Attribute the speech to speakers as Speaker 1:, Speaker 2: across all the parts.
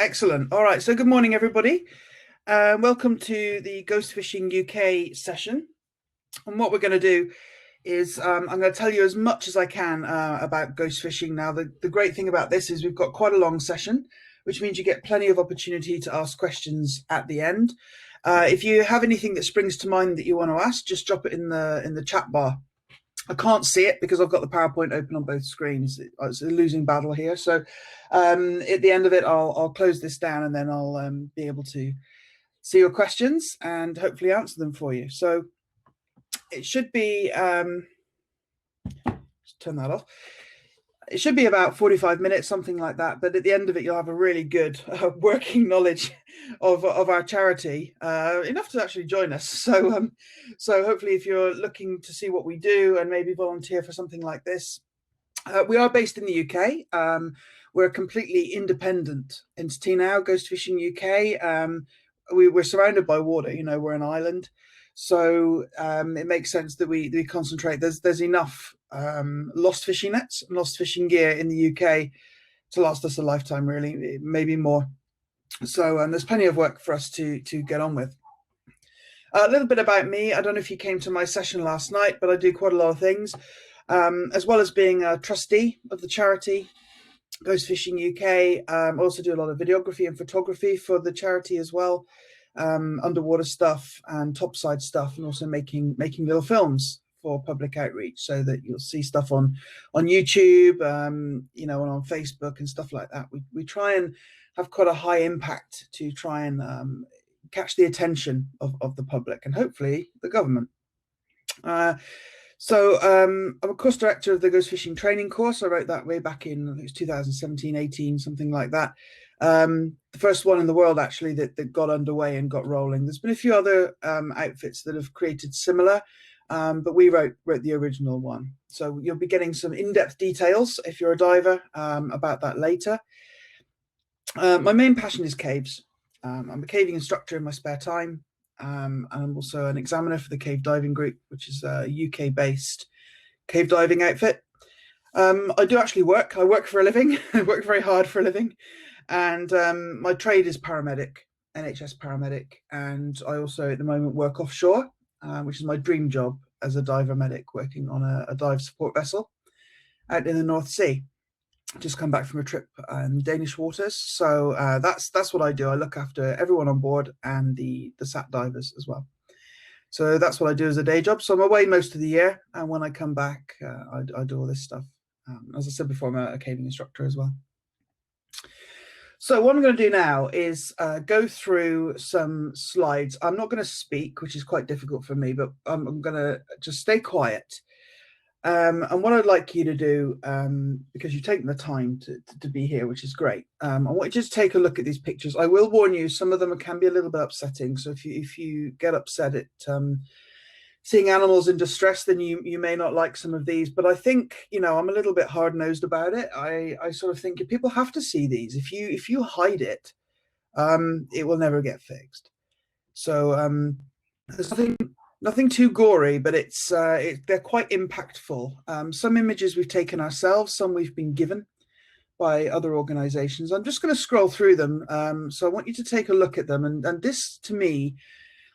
Speaker 1: Excellent. All right. So good morning, everybody. Welcome to the Ghost Fishing UK session. And what we're going to do is I'm going to tell you as much as I can about ghost fishing. Now, the great thing about this is we've got quite a long session, which means you get plenty of opportunity to ask questions at the end. If you have anything that springs to mind that you want to ask, just drop it in the chat bar. I can't see it because I've got the PowerPoint open on both screens. It's a losing battle here. So at the end of it, I'll close this down and then I'll be able to see your questions and hopefully answer them for you. So it should be, just turn that off. It should be about 45 minutes, something like that. But at the end of it, you'll have a really good working knowledge of our charity, enough to actually join us. So hopefully if you're looking to see what we do and maybe volunteer for something like this, we are based in the UK. We're a completely independent entity now, Ghost Fishing UK. We're surrounded by water, we're an island. So it makes sense that we concentrate. There's enough lost fishing nets and lost fishing gear in the UK to last us a lifetime, really, maybe more. So there's plenty of work for us to get on with. A little bit about me. I don't know if you came to my session last night, but I do quite a lot of things, as well as being a trustee of the charity Ghost Fishing UK. I also do a lot of videography and photography for the charity as well, underwater stuff and topside stuff, and also making little films for public outreach, so that you'll see stuff on YouTube, and on Facebook and stuff like that. We try and have quite a high impact to try and catch the attention of the public and hopefully the government. So I'm a course director of the Ghost Fishing training course. I wrote that way back in, I think it was 2017, 18, something like that. The first one in the world, actually, that got underway and got rolling. There's been a few other outfits that have created similar, but we wrote the original one. So you'll be getting some in-depth details, if you're a diver, about that later. My main passion is caves. I'm a caving instructor in my spare time. And I'm also an examiner for the Cave Diving Group, which is a UK-based cave diving outfit. I do actually work. I work for a living. I work very hard for a living. And my trade is paramedic, NHS paramedic. And I also, at the moment, work offshore, which is my dream job as a diver medic, working on a dive support vessel out in the North Sea. Just come back from a trip in Danish waters. So that's what I do. I look after everyone on board and the sat divers as well. So that's what I do as a day job. So I'm away most of the year. And when I come back, I do all this stuff. As I said before, I'm a caving instructor as well. So what I'm going to do now is go through some slides. I'm not going to speak, which is quite difficult for me, but I'm going to just stay quiet. And what I'd like you to do, because you've taken the time to be here, which is great, I want you to just take a look at these pictures. I will warn you, some of them can be a little bit upsetting. So if you get upset at seeing animals in distress, then you may not like some of these. But I think, I'm a little bit hard-nosed about it. I sort of think if people have to see these. If you hide it, it will never get fixed. So there's nothing too gory, but they're quite impactful. Some images we've taken ourselves, some we've been given by other organizations. I'm just going to scroll through them. So I want you to take a look at them. And this, to me,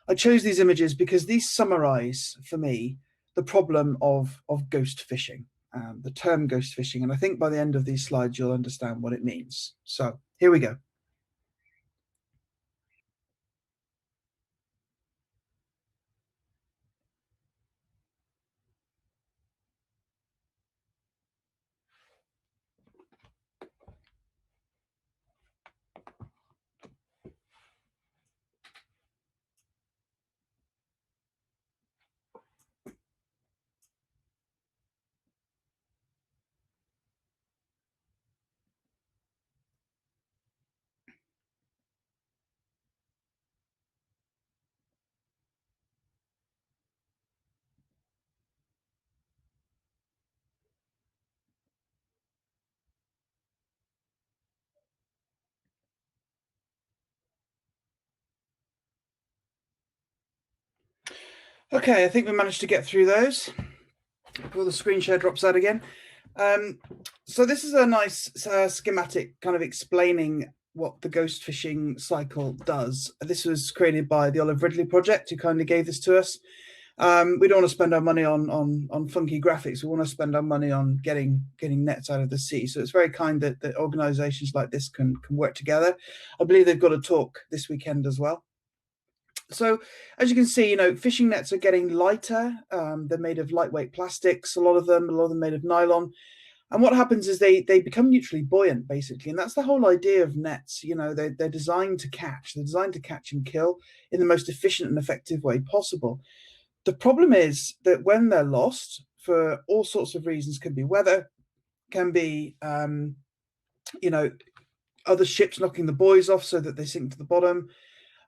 Speaker 1: I chose these images because these summarize, for me, the problem of ghost fishing, the term ghost fishing. And I think by the end of these slides, you'll understand what it means. So here we go. Okay, I think we managed to get through those before the screen share drops out again. So this is a nice schematic kind of explaining what the ghost fishing cycle does. This was created by the Olive Ridley Project, who kindly gave this to us. We don't want to spend our money on funky graphics. We want to spend our money on getting nets out of the sea. So it's very kind that organisations like this can work together. I believe they've got a talk this weekend as well. So as you can see, fishing nets are getting lighter. They're made of lightweight plastics, a lot of them made of nylon. And what happens is they become neutrally buoyant, basically. And that's the whole idea of nets. They're designed to catch. They're designed to catch and kill in the most efficient and effective way possible. The problem is that when they're lost, for all sorts of reasons, can be weather, can be, other ships knocking the buoys off so that they sink to the bottom,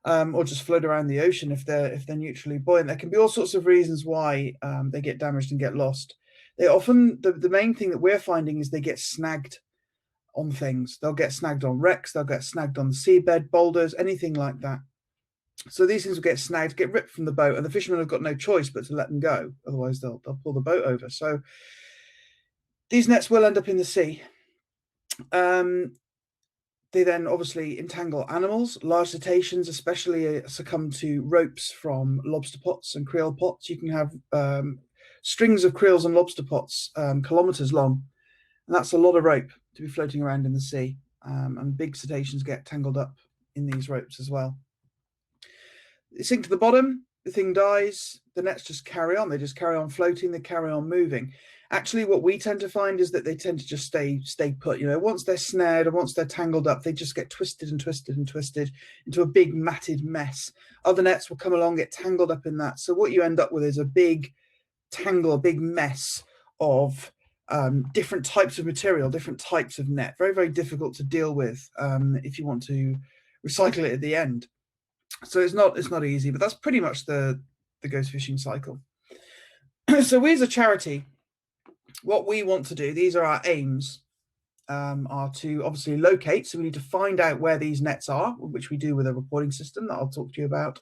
Speaker 1: or just float around the ocean if they're neutrally buoyant. There can be all sorts of reasons why they get damaged and get lost. They often, the main thing that we're finding is they get snagged on things. They'll get snagged on wrecks, they'll get snagged on the seabed, boulders, anything like that. So these things will get snagged, get ripped from the boat, and the fishermen have got no choice but to let them go. Otherwise, they'll pull the boat over. So these nets will end up in the sea. They then obviously entangle animals. Large cetaceans especially succumb to ropes from lobster pots and creel pots. You can have strings of creels and lobster pots kilometers long. And that's a lot of rope to be floating around in the sea. And big cetaceans get tangled up in these ropes as well. They sink to the bottom, the thing dies, the nets just carry on. They just carry on floating, they carry on moving. Actually, what we tend to find is that they tend to just stay put. Once they're snared and once they're tangled up, they just get twisted and twisted and twisted into a big matted mess. Other nets will come along, get tangled up in that. So what you end up with is a big tangle, a big mess of different types of material, different types of net. Very, very difficult to deal with if you want to recycle it at the end. So it's not easy, but that's pretty much the ghost fishing cycle. So we as a charity, what we want to do, these are our aims, are to obviously locate. So we need to find out where these nets are, which we do with a reporting system that I'll talk to you about.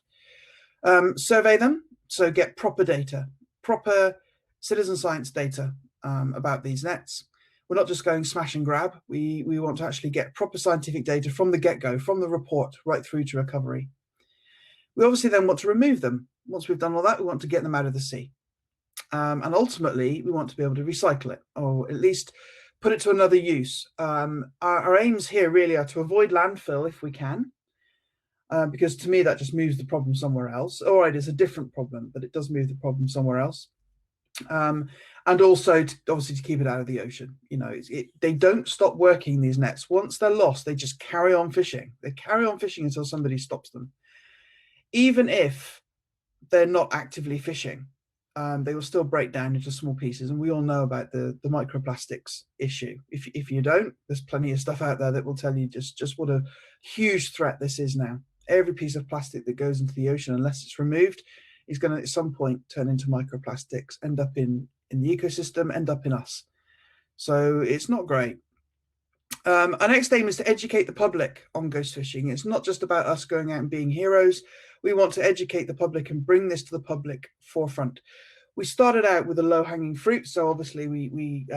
Speaker 1: Survey them, so get proper data, proper citizen science data about these nets. We're not just going smash and grab. We want to actually get proper scientific data from the get-go, from the report right through to recovery. We obviously then want to remove them. Once we've done all that, we want to get them out of the sea. And ultimately, we want to be able to recycle it, or at least put it to another use. Our aims here really are to avoid landfill if we can, because to me, that just moves the problem somewhere else. All right, it's a different problem, but it does move the problem somewhere else. And also, obviously, to keep it out of the ocean. They don't stop working, these nets. Once they're lost, they just carry on fishing. They carry on fishing until somebody stops them. Even if they're not actively fishing, they will still break down into small pieces. And we all know about the microplastics issue. If you don't, there's plenty of stuff out there that will tell you just what a huge threat this is now. Every piece of plastic that goes into the ocean, unless it's removed, is going to at some point turn into microplastics, end up in the ecosystem, end up in us. So it's not great. Our next aim is to educate the public on ghost fishing. It's not just about us going out and being heroes. We want to educate the public and bring this to the public forefront. We started out with a low-hanging fruit, so obviously we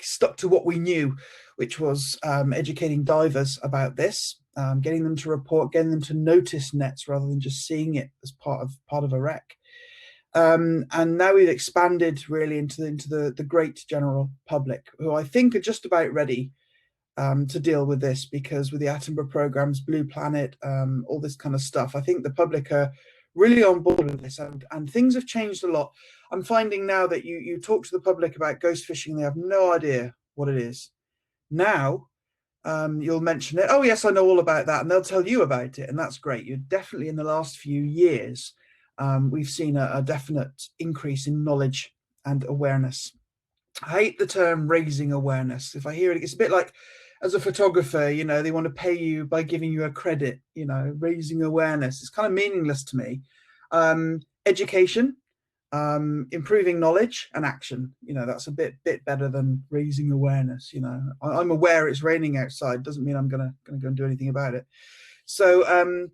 Speaker 1: stuck to what we knew, which was educating divers about this, getting them to report, getting them to notice nets rather than just seeing it as part of a wreck. And now we've expanded really into the great general public, who I think are just about ready to deal with this, because with the Attenborough programs, Blue Planet, all this kind of stuff, I think the public are really on board with this, and things have changed a lot. I'm finding now that you talk to the public about ghost fishing, they have no idea what it is. Now, you'll mention it. Oh, yes, I know all about that. And they'll tell you about it. And that's great. You're definitely, in the last few years, we've seen a definite increase in knowledge and awareness. I hate the term raising awareness. If I hear it, it's a bit like, as a photographer, they want to pay you by giving you a credit, raising awareness. It's kind of meaningless to me. Education, improving knowledge, and action. That's a bit better than raising awareness. I'm aware it's raining outside. Doesn't mean I'm gonna go and do anything about it. So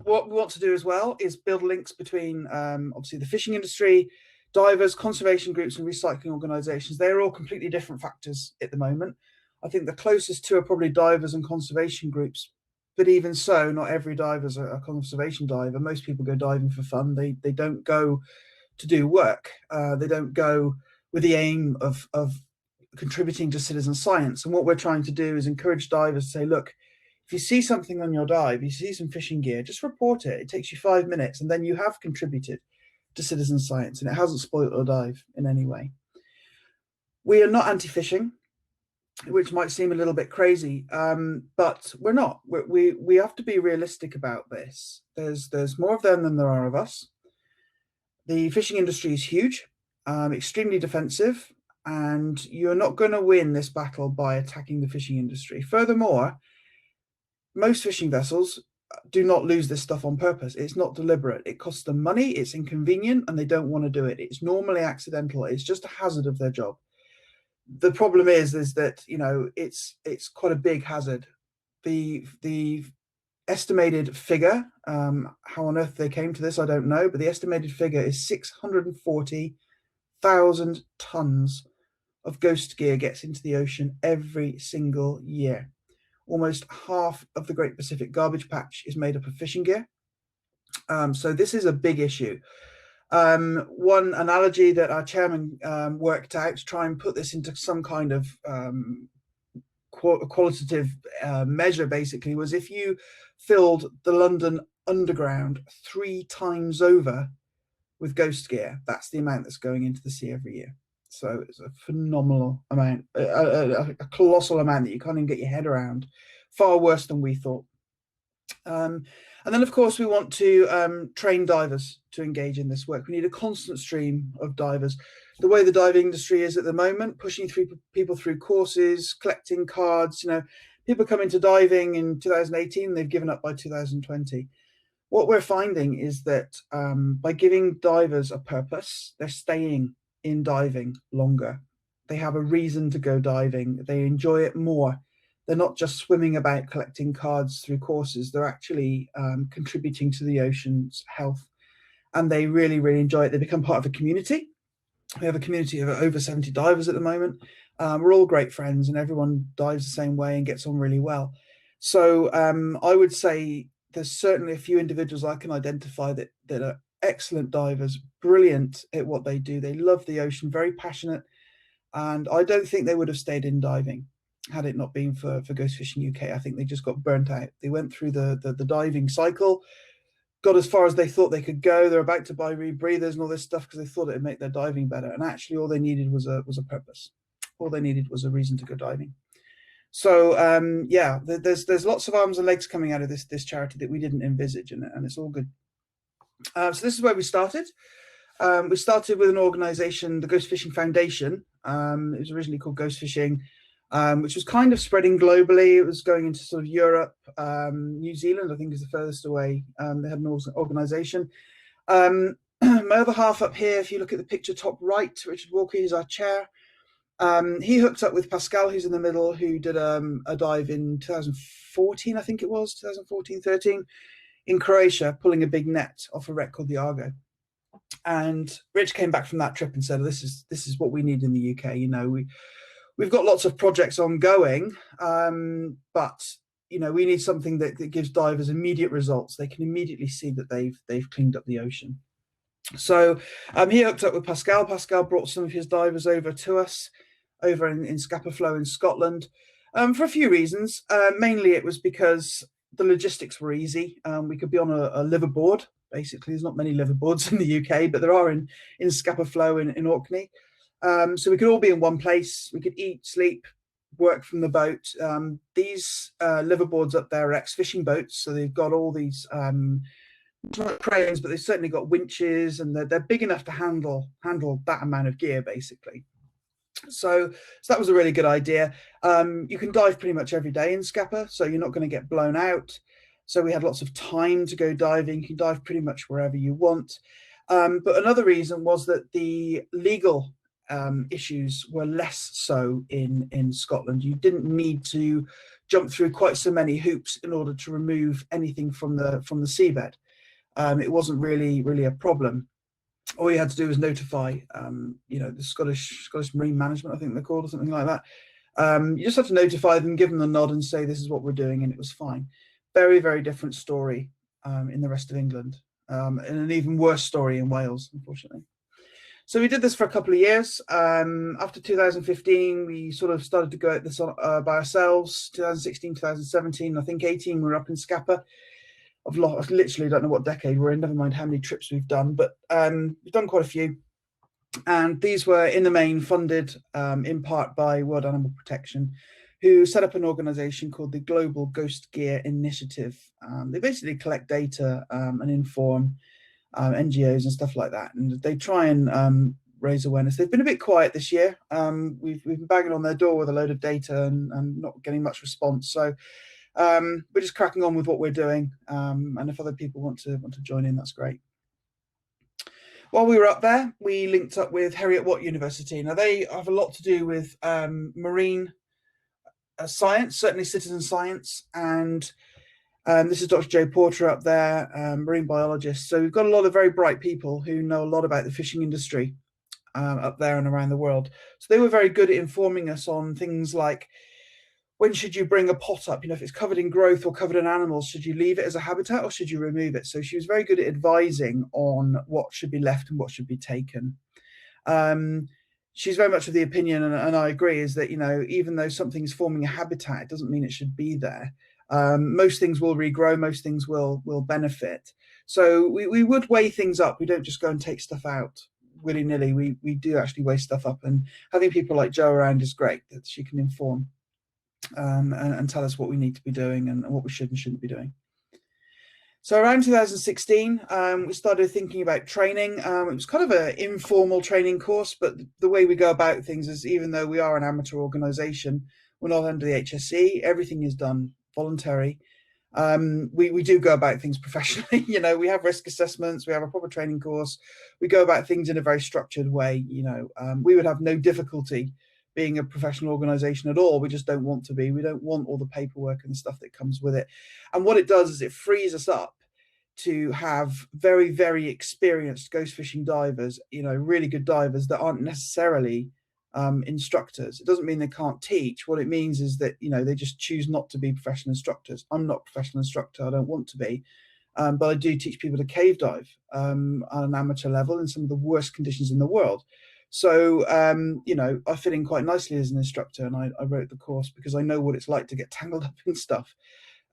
Speaker 1: what we want to do as well is build links between obviously the fishing industry, divers, conservation groups, and recycling organisations. They're all completely different factors at the moment. I think the closest two are probably divers and conservation groups. But even so, not every diver is a conservation diver. Most people go diving for fun. They don't go to do work. They don't go with the aim of contributing to citizen science. And what we're trying to do is encourage divers to say, look, if you see something on your dive, you see some fishing gear, just report it. It takes you 5 minutes, and then you have contributed to citizen science, and it hasn't spoiled your dive in any way. We are not anti-fishing, which might seem a little bit crazy, but we're not. We have to be realistic about this. There's more of them than there are of us. The fishing industry is huge, extremely defensive, and you're not going to win this battle by attacking the fishing industry. Furthermore, most fishing vessels do not lose this stuff on purpose. It's not deliberate. It costs them money, it's inconvenient, and they don't want to do it. It's normally accidental. It's just a hazard of their job. The problem is that, you know, it's quite a big hazard. The estimated figure, how on earth they came to this, I don't know, but the estimated figure is 640,000 tons of ghost gear gets into the ocean every single year. Almost half of the Great Pacific Garbage Patch is made up of fishing gear. So this is a big issue. One analogy that our chairman worked out to try and put this into some kind of qualitative measure, basically, was if you filled the London Underground 3 times over with ghost gear, that's the amount that's going into the sea every year. So it's a phenomenal amount, a colossal amount that you can't even get your head around. Far worse than we thought. And then, of course, we want to train divers to engage in this work. We need a constant stream of divers. The way the diving industry is at the moment, pushing people through courses, collecting cards, you know, people come into diving in 2018, they've given up by 2020. What we're finding is that by giving divers a purpose, they're staying in diving longer. They have a reason to go diving. They enjoy it more. They're not just swimming about collecting cards through courses. They're actually contributing to the ocean's health, and they really, really enjoy it. They become part of a community. We have a community of over 70 divers at the moment. We're all great friends, and everyone dives the same way and gets on really well. So I would say there's certainly a few individuals I can identify that are excellent divers, brilliant at what they do. They love the ocean, very passionate, and I don't think they would have stayed in diving had it not been for Ghost Fishing UK. I think they just got burnt out. They went through the diving cycle, got as far as they thought they could go. They're about to buy rebreathers and all this stuff because they thought it'd make their diving better. And actually, all they needed was a purpose. All they needed was a reason to go diving. So yeah, there's lots of arms and legs coming out of this charity that we didn't envisage, and it's all good. So this is where we started. We started with an organization, the Ghost Fishing Foundation. It was originally called Ghost Fishing, which was kind of spreading globally. It was going into sort of Europe, New Zealand, I think, is the furthest away. They had an organization. My other half up here, if you look at the picture top right, Richard Walker, he's our chair. He hooked up with Pascal, who's in the middle, who did a dive in 2014, I think it was, 2014-13, in Croatia, pulling a big net off a wreck called the Argo. And Rich came back from that trip and said, oh, this is what we need in the UK. You know, we've got lots of projects ongoing, but you know, we need something that gives divers immediate results. They can immediately see that they've cleaned up the ocean. So he hooked up with Pascal. Pascal brought some of his divers over to us, over in Scapa Flow in Scotland, for a few reasons. Mainly it was because the logistics were easy. We could be on a liverboard. Basically, there's not many liverboards in the UK, but there are in Scapa Flow in Orkney. So we could all be in one place. We could eat, sleep, work from the boat. These liverboards up there are ex-fishing boats, so they've got all these cranes, but they've certainly got winches, and they're big enough to handle that amount of gear, basically. So that was a really good idea. You can dive pretty much every day in Scapa, so you're not going to get blown out. So we had lots of time to go diving. You can dive pretty much wherever you want. But another reason was that the legal issues were less so in Scotland. You didn't need to jump through quite so many hoops in order to remove anything from the seabed. It wasn't really a problem. All you had to do was notify, you know, the Scottish Marine Management, I think they're called, or something like that. You just have to notify them, give them the nod and say, this is what we're doing, and it was fine. Very, very different story in the rest of England, and an even worse story in Wales, unfortunately. So we did this for a couple of years. After 2015, we sort of started to go at this by ourselves. 2016, 2017, I think 18, we were up in Scapa. I've literally don't know what decade we're in, never mind how many trips we've done, but we've done quite a few. And these were in the main funded in part by World Animal Protection, who set up an organization called the Global Ghost Gear Initiative. They basically collect data and inform NGOs and stuff like that, and they try and raise awareness. They've been a bit quiet this year. We've been banging on their door with a load of data and not getting much response. So we're just cracking on with what we're doing, and if other people want to join in, that's great. While we were up there, we linked up with Heriot-Watt University. Now they have a lot to do with marine science, certainly citizen science, and this is Dr. Joe Porter up there, marine biologist. So we've got a lot of very bright people who know a lot about the fishing industry up there and around the world. So they were very good at informing us on things like, when should you bring a pot up? You know, if it's covered in growth or covered in animals, should you leave it as a habitat or should you remove it? So she was very good at advising on what should be left and what should be taken. She's very much of the opinion, and I agree, is that, you know, even though something's forming a habitat, it doesn't mean it should be there. Most things will regrow, most things will benefit. So we would weigh things up. We don't just go and take stuff out willy-nilly. We do actually weigh stuff up, and having people like Jo around is great, that she can inform and tell us what we need to be doing and what we should and shouldn't be doing. So around 2016, we started thinking about training. It was kind of an informal training course, but the way we go about things is, even though we are an amateur organisation, we're not under the HSE. Everything is done voluntary. We do go about things professionally. You know, we have risk assessments, we have a proper training course. We go about things in a very structured way. You know, we would have no difficulty being a professional organization at all. We just don't want to be. We don't want all the paperwork and the stuff that comes with it. And what it does is it frees us up to have very, very experienced ghost fishing divers, you know, really good divers that aren't necessarily instructors. It doesn't mean they can't teach. What it means is that, you know, they just choose not to be professional instructors. I'm not a professional instructor. I don't want to be. But I do teach people to cave dive on an amateur level in some of the worst conditions in the world. So, you know, I fit in quite nicely as an instructor, and I wrote the course because I know what it's like to get tangled up in stuff.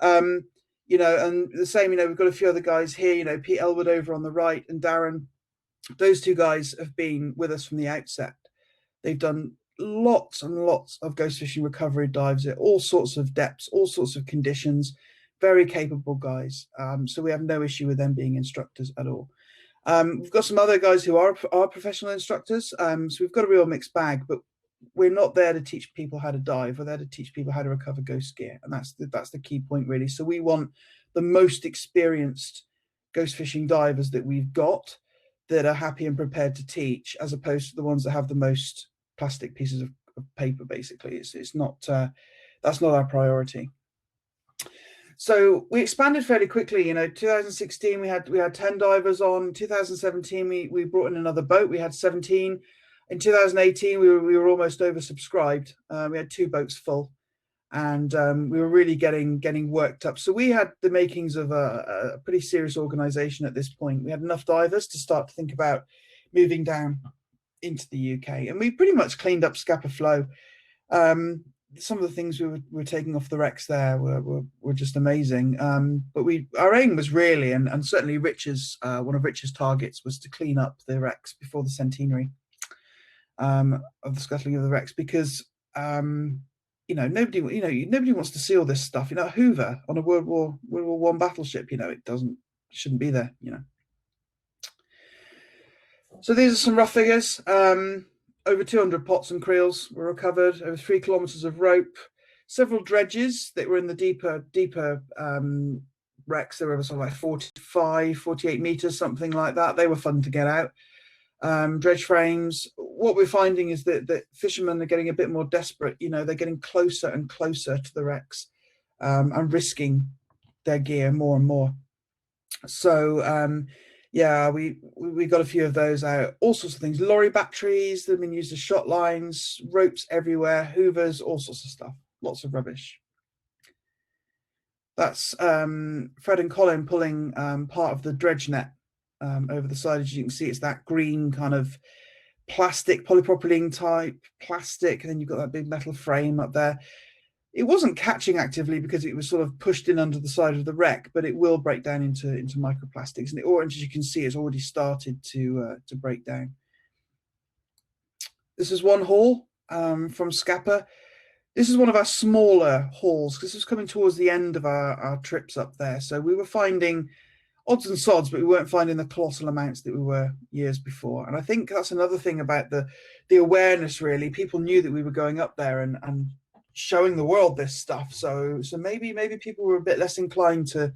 Speaker 1: You know, and the same, you know, we've got a few other guys here, you know, Pete Elwood over on the right and Darren. Those two guys have been with us from the outset. They've done lots and lots of ghost fishing recovery dives at all sorts of depths, all sorts of conditions, very capable guys. So we have no issue with them being instructors at all. We've got some other guys who are professional instructors. So we've got a real mixed bag, but we're not there to teach people how to dive. We're there to teach people how to recover ghost gear. And that's the key point, really. So we want the most experienced ghost fishing divers that we've got that are happy and prepared to teach, as opposed to the ones that have the most plastic pieces of paper, basically. It's not, that's not our priority. So we expanded fairly quickly. You know, 2016 we had 10 divers on. 2017 we brought in another boat. We had 17. In 2018 we were almost oversubscribed. We had 2 boats full, and we were really getting worked up. So we had the makings of a pretty serious organization at this point. We had enough divers to start to think about moving down into the UK, and we pretty much cleaned up Scapa Flow. Some of the things we were taking off the wrecks there were just amazing. But our aim was really, and certainly Rich's one of Rich's targets was to clean up the wrecks before the centenary of the scuttling of the wrecks, because you know, nobody wants to see all this stuff. You know, Hoover on a World War I battleship, you know, it shouldn't be there, you know. So these are some rough figures. Over 200 pots and creels were recovered, over 3 kilometers of rope, several dredges that were in the deeper wrecks. They were something like 45, 48 meters, something like that. They were fun to get out. Dredge frames. What we're finding is that fishermen are getting a bit more desperate. You know, they're getting closer and closer to the wrecks and risking their gear more and more. So Yeah, we got a few of those out. All sorts of things. Lorry batteries that have been used as shot lines, ropes everywhere, hoovers, all sorts of stuff. Lots of rubbish. That's Fred and Colin pulling part of the dredge net over the side. As you can see, it's that green kind of plastic, polypropylene type plastic, and then you've got that big metal frame up there. It wasn't catching actively because it was sort of pushed in under the side of the wreck, but it will break down into microplastics. And the orange, as you can see, has already started to break down. This is one haul from Scapa. This is one of our smaller hauls because this was coming towards the end of our trips up there. So we were finding odds and sods, but we weren't finding the colossal amounts that we were years before. And I think that's another thing about the awareness, really. People knew that we were going up there and showing the world this stuff. So maybe people were a bit less inclined to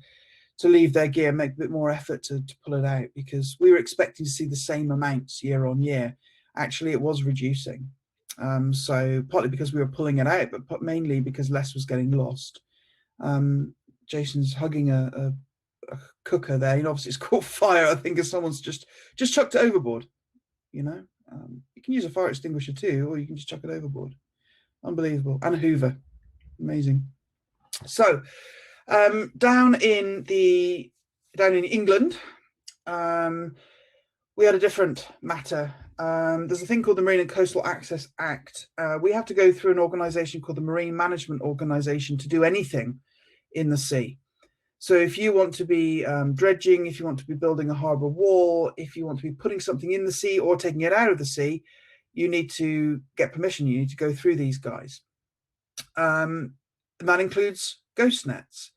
Speaker 1: leave their gear, make a bit more effort to pull it out, because we were expecting to see the same amounts year on year. Actually, it was reducing. So partly because we were pulling it out, but mainly because less was getting lost. Jason's hugging a cooker there. You know, obviously it's caught fire, I think, as someone's just chucked it overboard. You know, you can use a fire extinguisher too, or you can just chuck it overboard. Unbelievable. And a hoover. Amazing. So down in England, we had a different matter. There's a thing called the Marine and Coastal Access Act. We have to go through an organization called the Marine Management Organization to do anything in the sea. So if you want to be dredging, if you want to be building a harbour wall, if you want to be putting something in the sea or taking it out of the sea, you need to get permission. You need to go through these guys. And that includes ghost nets.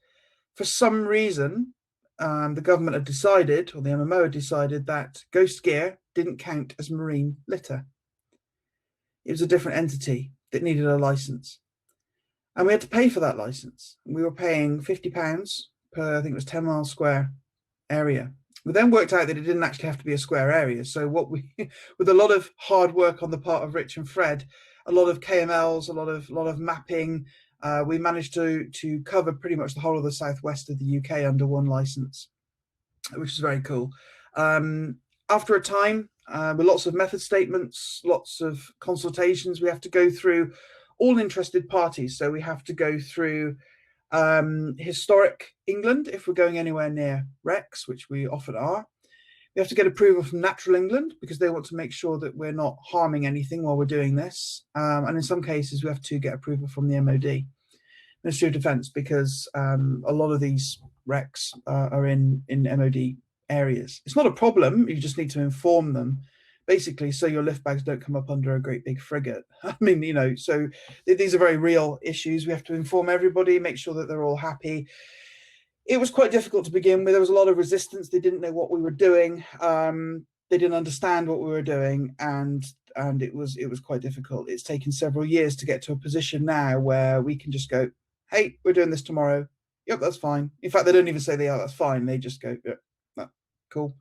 Speaker 1: For some reason, the government had decided, or the MMO had decided, that ghost gear didn't count as marine litter. It was a different entity that needed a license. And we had to pay for that license. We were paying £50 per, I think it was 10 miles square area. We then worked out that it didn't actually have to be a square area. So what we, with a lot of hard work on the part of Rich and Fred, a lot of KMLs, a lot of mapping, we managed to cover pretty much the whole of the southwest of the UK under one license, which is very cool. After a time, with lots of method statements, lots of consultations, we have to go through all interested parties. So we have to go through historic England if we're going anywhere near wrecks, which we often are. We have to get approval from Natural England because they want to make sure that we're not harming anything while we're doing this. And in some cases, we have to get approval from the MOD, Ministry of Defence, because a lot of these wrecks are in MOD areas. It's not a problem. You just need to inform them, basically, so your lift bags don't come up under a great big frigate. I mean, you know, so these are very real issues. We have to inform everybody, make sure that they're all happy. It was quite difficult to begin with. There was a lot of resistance. They didn't know what we were doing. They didn't understand what we were doing, and it was quite difficult. It's taken several years to get to a position now where we can just go, hey, we're doing this tomorrow. Yep, that's fine. In fact, they don't even say that's fine. They just go, yep, that's cool.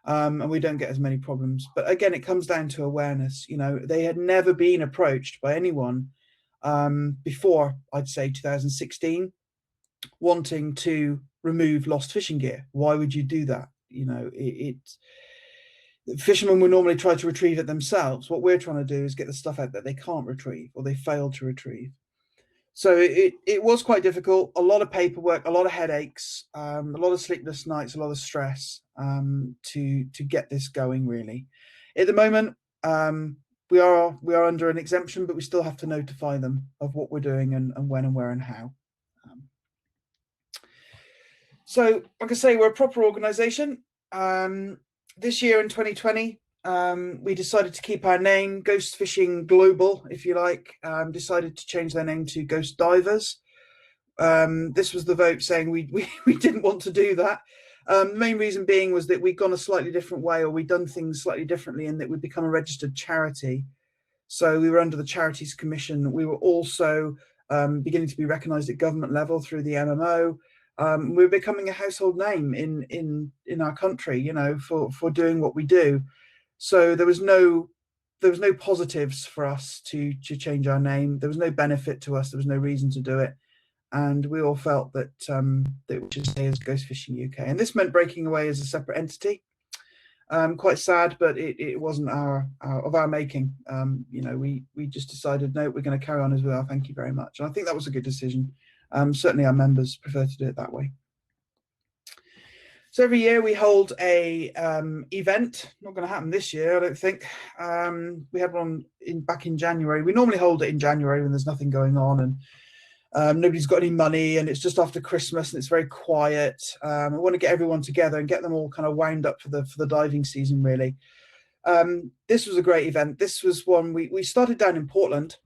Speaker 1: And we don't get as many problems. But again, it comes down to awareness. You know, they had never been approached by anyone before, I'd say 2016, wanting to remove lost fishing gear. Why would you do that? You know, fishermen would normally try to retrieve it themselves. What we're trying to do is get the stuff out that they can't retrieve or they failed to retrieve. So it was quite difficult, a lot of paperwork, a lot of headaches, a lot of sleepless nights, a lot of stress to get this going, really. At the moment, we are under an exemption, but we still have to notify them of what we're doing and when and where and how. So, like I say, we're a proper organisation. This year in 2020, we decided to keep our name, Ghost Fishing Global, if you like, decided to change their name to Ghost Divers. This was the vote saying we didn't want to do that. Main reason being was that we'd gone a slightly different way, or we'd done things slightly differently, in that we'd become a registered charity. So we were under the Charities Commission. We were also beginning to be recognised at government level through the MMO. We're becoming a household name in our country, you know, for doing what we do. So there was no positives for us to change our name. There was no benefit to us. There was no reason to do it. And we all felt that we should stay as Ghost Fishing UK. And this meant breaking away as a separate entity. Quite sad, but it wasn't of our making. You know, we just decided, no, we're going to carry on as we are. Thank you very much. And I think that was a good decision. Certainly our members prefer to do it that way. So every year we hold a event. Not going to happen this year, I don't think. We had one back in January. We normally hold it in January when there's nothing going on and nobody's got any money and it's just after Christmas and it's very quiet. I want to get everyone together and get them all kind of wound up for the diving season, really. This was a great event. This was one we started down in Portland.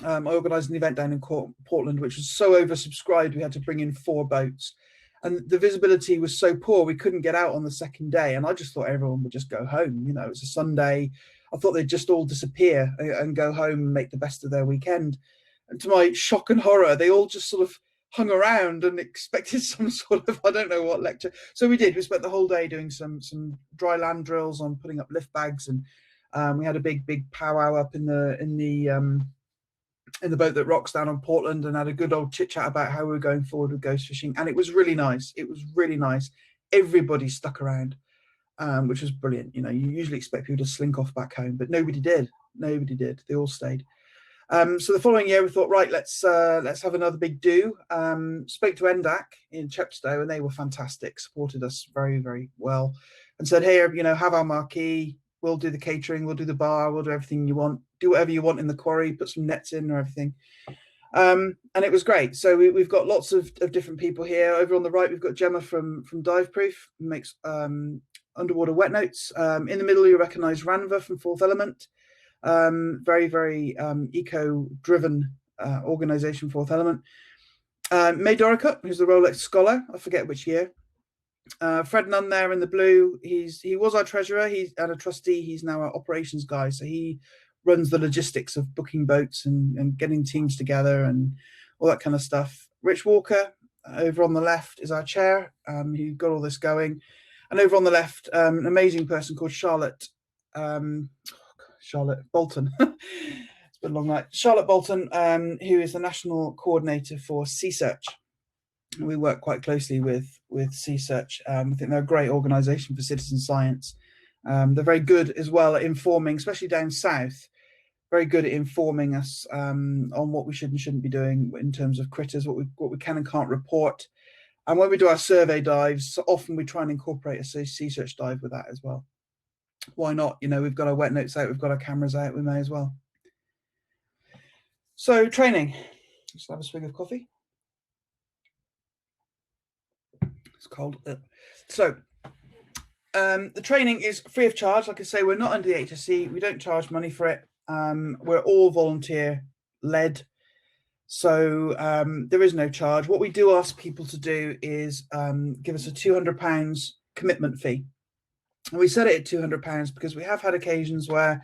Speaker 1: I organised an event down in Portland, which was so oversubscribed we had to bring in 4 boats. And the visibility was so poor, we couldn't get out on the second day. And I just thought everyone would just go home. You know, it's a Sunday. I thought they'd just all disappear and go home and make the best of their weekend. And to my shock and horror, they all just sort of hung around and expected some sort of, I don't know what lecture. So we did. We spent the whole day doing some dry land drills on putting up lift bags. And we had a big powwow up in the boat that rocks down on Portland and had a good old chit chat about how we were going forward with ghost fishing. And it was really nice. It was really nice. Everybody stuck around, which was brilliant. You know, you usually expect people to slink off back home, but nobody did. Nobody did. They all stayed. So the following year we thought, right, let's have another big do. Spoke to NDAC in Chepstow and they were fantastic, supported us very, very well and said, hey, you know, have our marquee. We'll do the catering, we'll do the bar, we'll do everything you want. Do whatever you want in the quarry, put some nets in or everything. And it was great. So we've got lots of different people here. Over on the right, we've got Gemma from Dive Proof, who makes underwater wet notes. In the middle, you recognise Ranva from Fourth Element. Very, very eco-driven organisation, Fourth Element. May Doricott, who's the Rolex Scholar, I forget which year. Fred Nunn there in the blue, he was our treasurer, he's and a trustee, he's now our operations guy, so he runs the logistics of booking boats and getting teams together and all that kind of stuff. Rich Walker over on the left is our chair, who got all this going. And over on the left, an amazing person called Charlotte Bolton. It's been a long night. Charlotte Bolton, who is the national coordinator for Sea Search. We work quite closely with Sea Search. I think they're a great organisation for citizen science. They're very good as well at informing, especially down south, very good at informing us on what we should and shouldn't be doing in terms of critters, what we can and can't report. And when we do our survey dives, often we try and incorporate a Sea Search dive with that as well. Why not? You know, we've got our wet notes out, we've got our cameras out, we may as well. So training. Just have a swig of coffee. It's cold. So the training is free of charge. Like I say, we're not under the HSE. We don't charge money for it. We're all volunteer led. So there is no charge. What we do ask people to do is give us a £200 commitment fee. And we set it at £200 because we have had occasions where,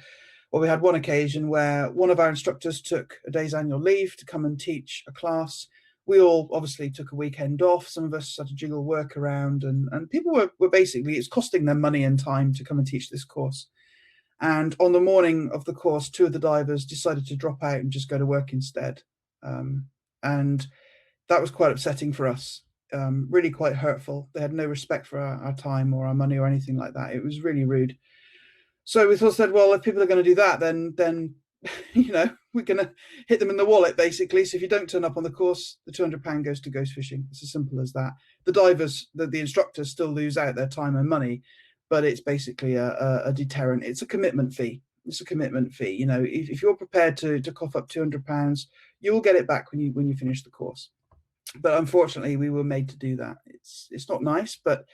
Speaker 1: well, we had one occasion where one of our instructors took a day's annual leave to come and teach a class. We all obviously took a weekend off. Some of us had to jiggle work around and people were basically, it's costing them money and time to come and teach this course. And on the morning of the course, 2 of the divers decided to drop out and just go to work instead. And that was quite upsetting for us, really quite hurtful. They had no respect for our time or our money or anything like that. It was really rude. So we sort of said, well, if people are going to do that, then you know, we're going to hit them in the wallet, basically. So if you don't turn up on the course, the £200 goes to ghost fishing. It's as simple as that. The divers, the instructors still lose out their time and money, but it's basically a deterrent. It's a commitment fee. It's a commitment fee. You know, if you're prepared to cough up £200, you will get it back when you finish the course. But unfortunately, we were made to do that. It's not nice, but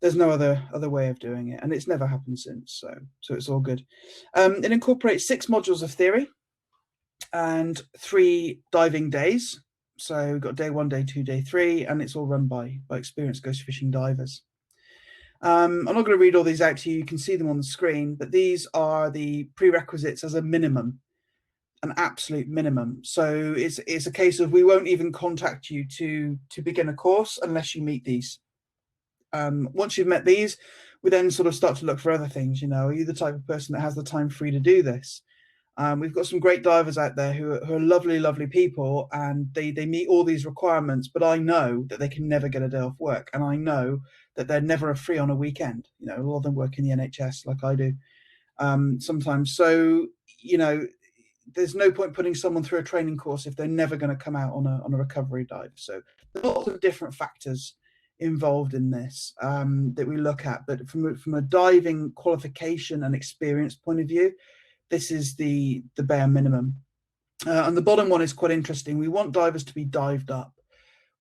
Speaker 1: there's no other way of doing it, and it's never happened since. So it's all good. It incorporates 6 modules of theory and 3 diving days. So we've got day 1, day 2, day 3, and it's all run by experienced ghost fishing divers. I'm not going to read all these out to you. You can see them on the screen, but these are the prerequisites as a minimum, an absolute minimum. So it's a case of we won't even contact you to begin a course unless you meet these. Once you've met these, we then sort of start to look for other things. You know, are you the type of person that has the time free to do this? We've got some great divers out there who are lovely, lovely people, and they meet all these requirements. But I know that they can never get a day off work, and I know that they're never free on a weekend. You know, a lot of them work in the NHS like I do sometimes. So you know, there's no point putting someone through a training course if they're never going to come out on a recovery dive. So there's lots of different factors involved in this that we look at. But from a diving qualification and experience point of view, this is the bare minimum. And the bottom one is quite interesting. We want divers to be dived up.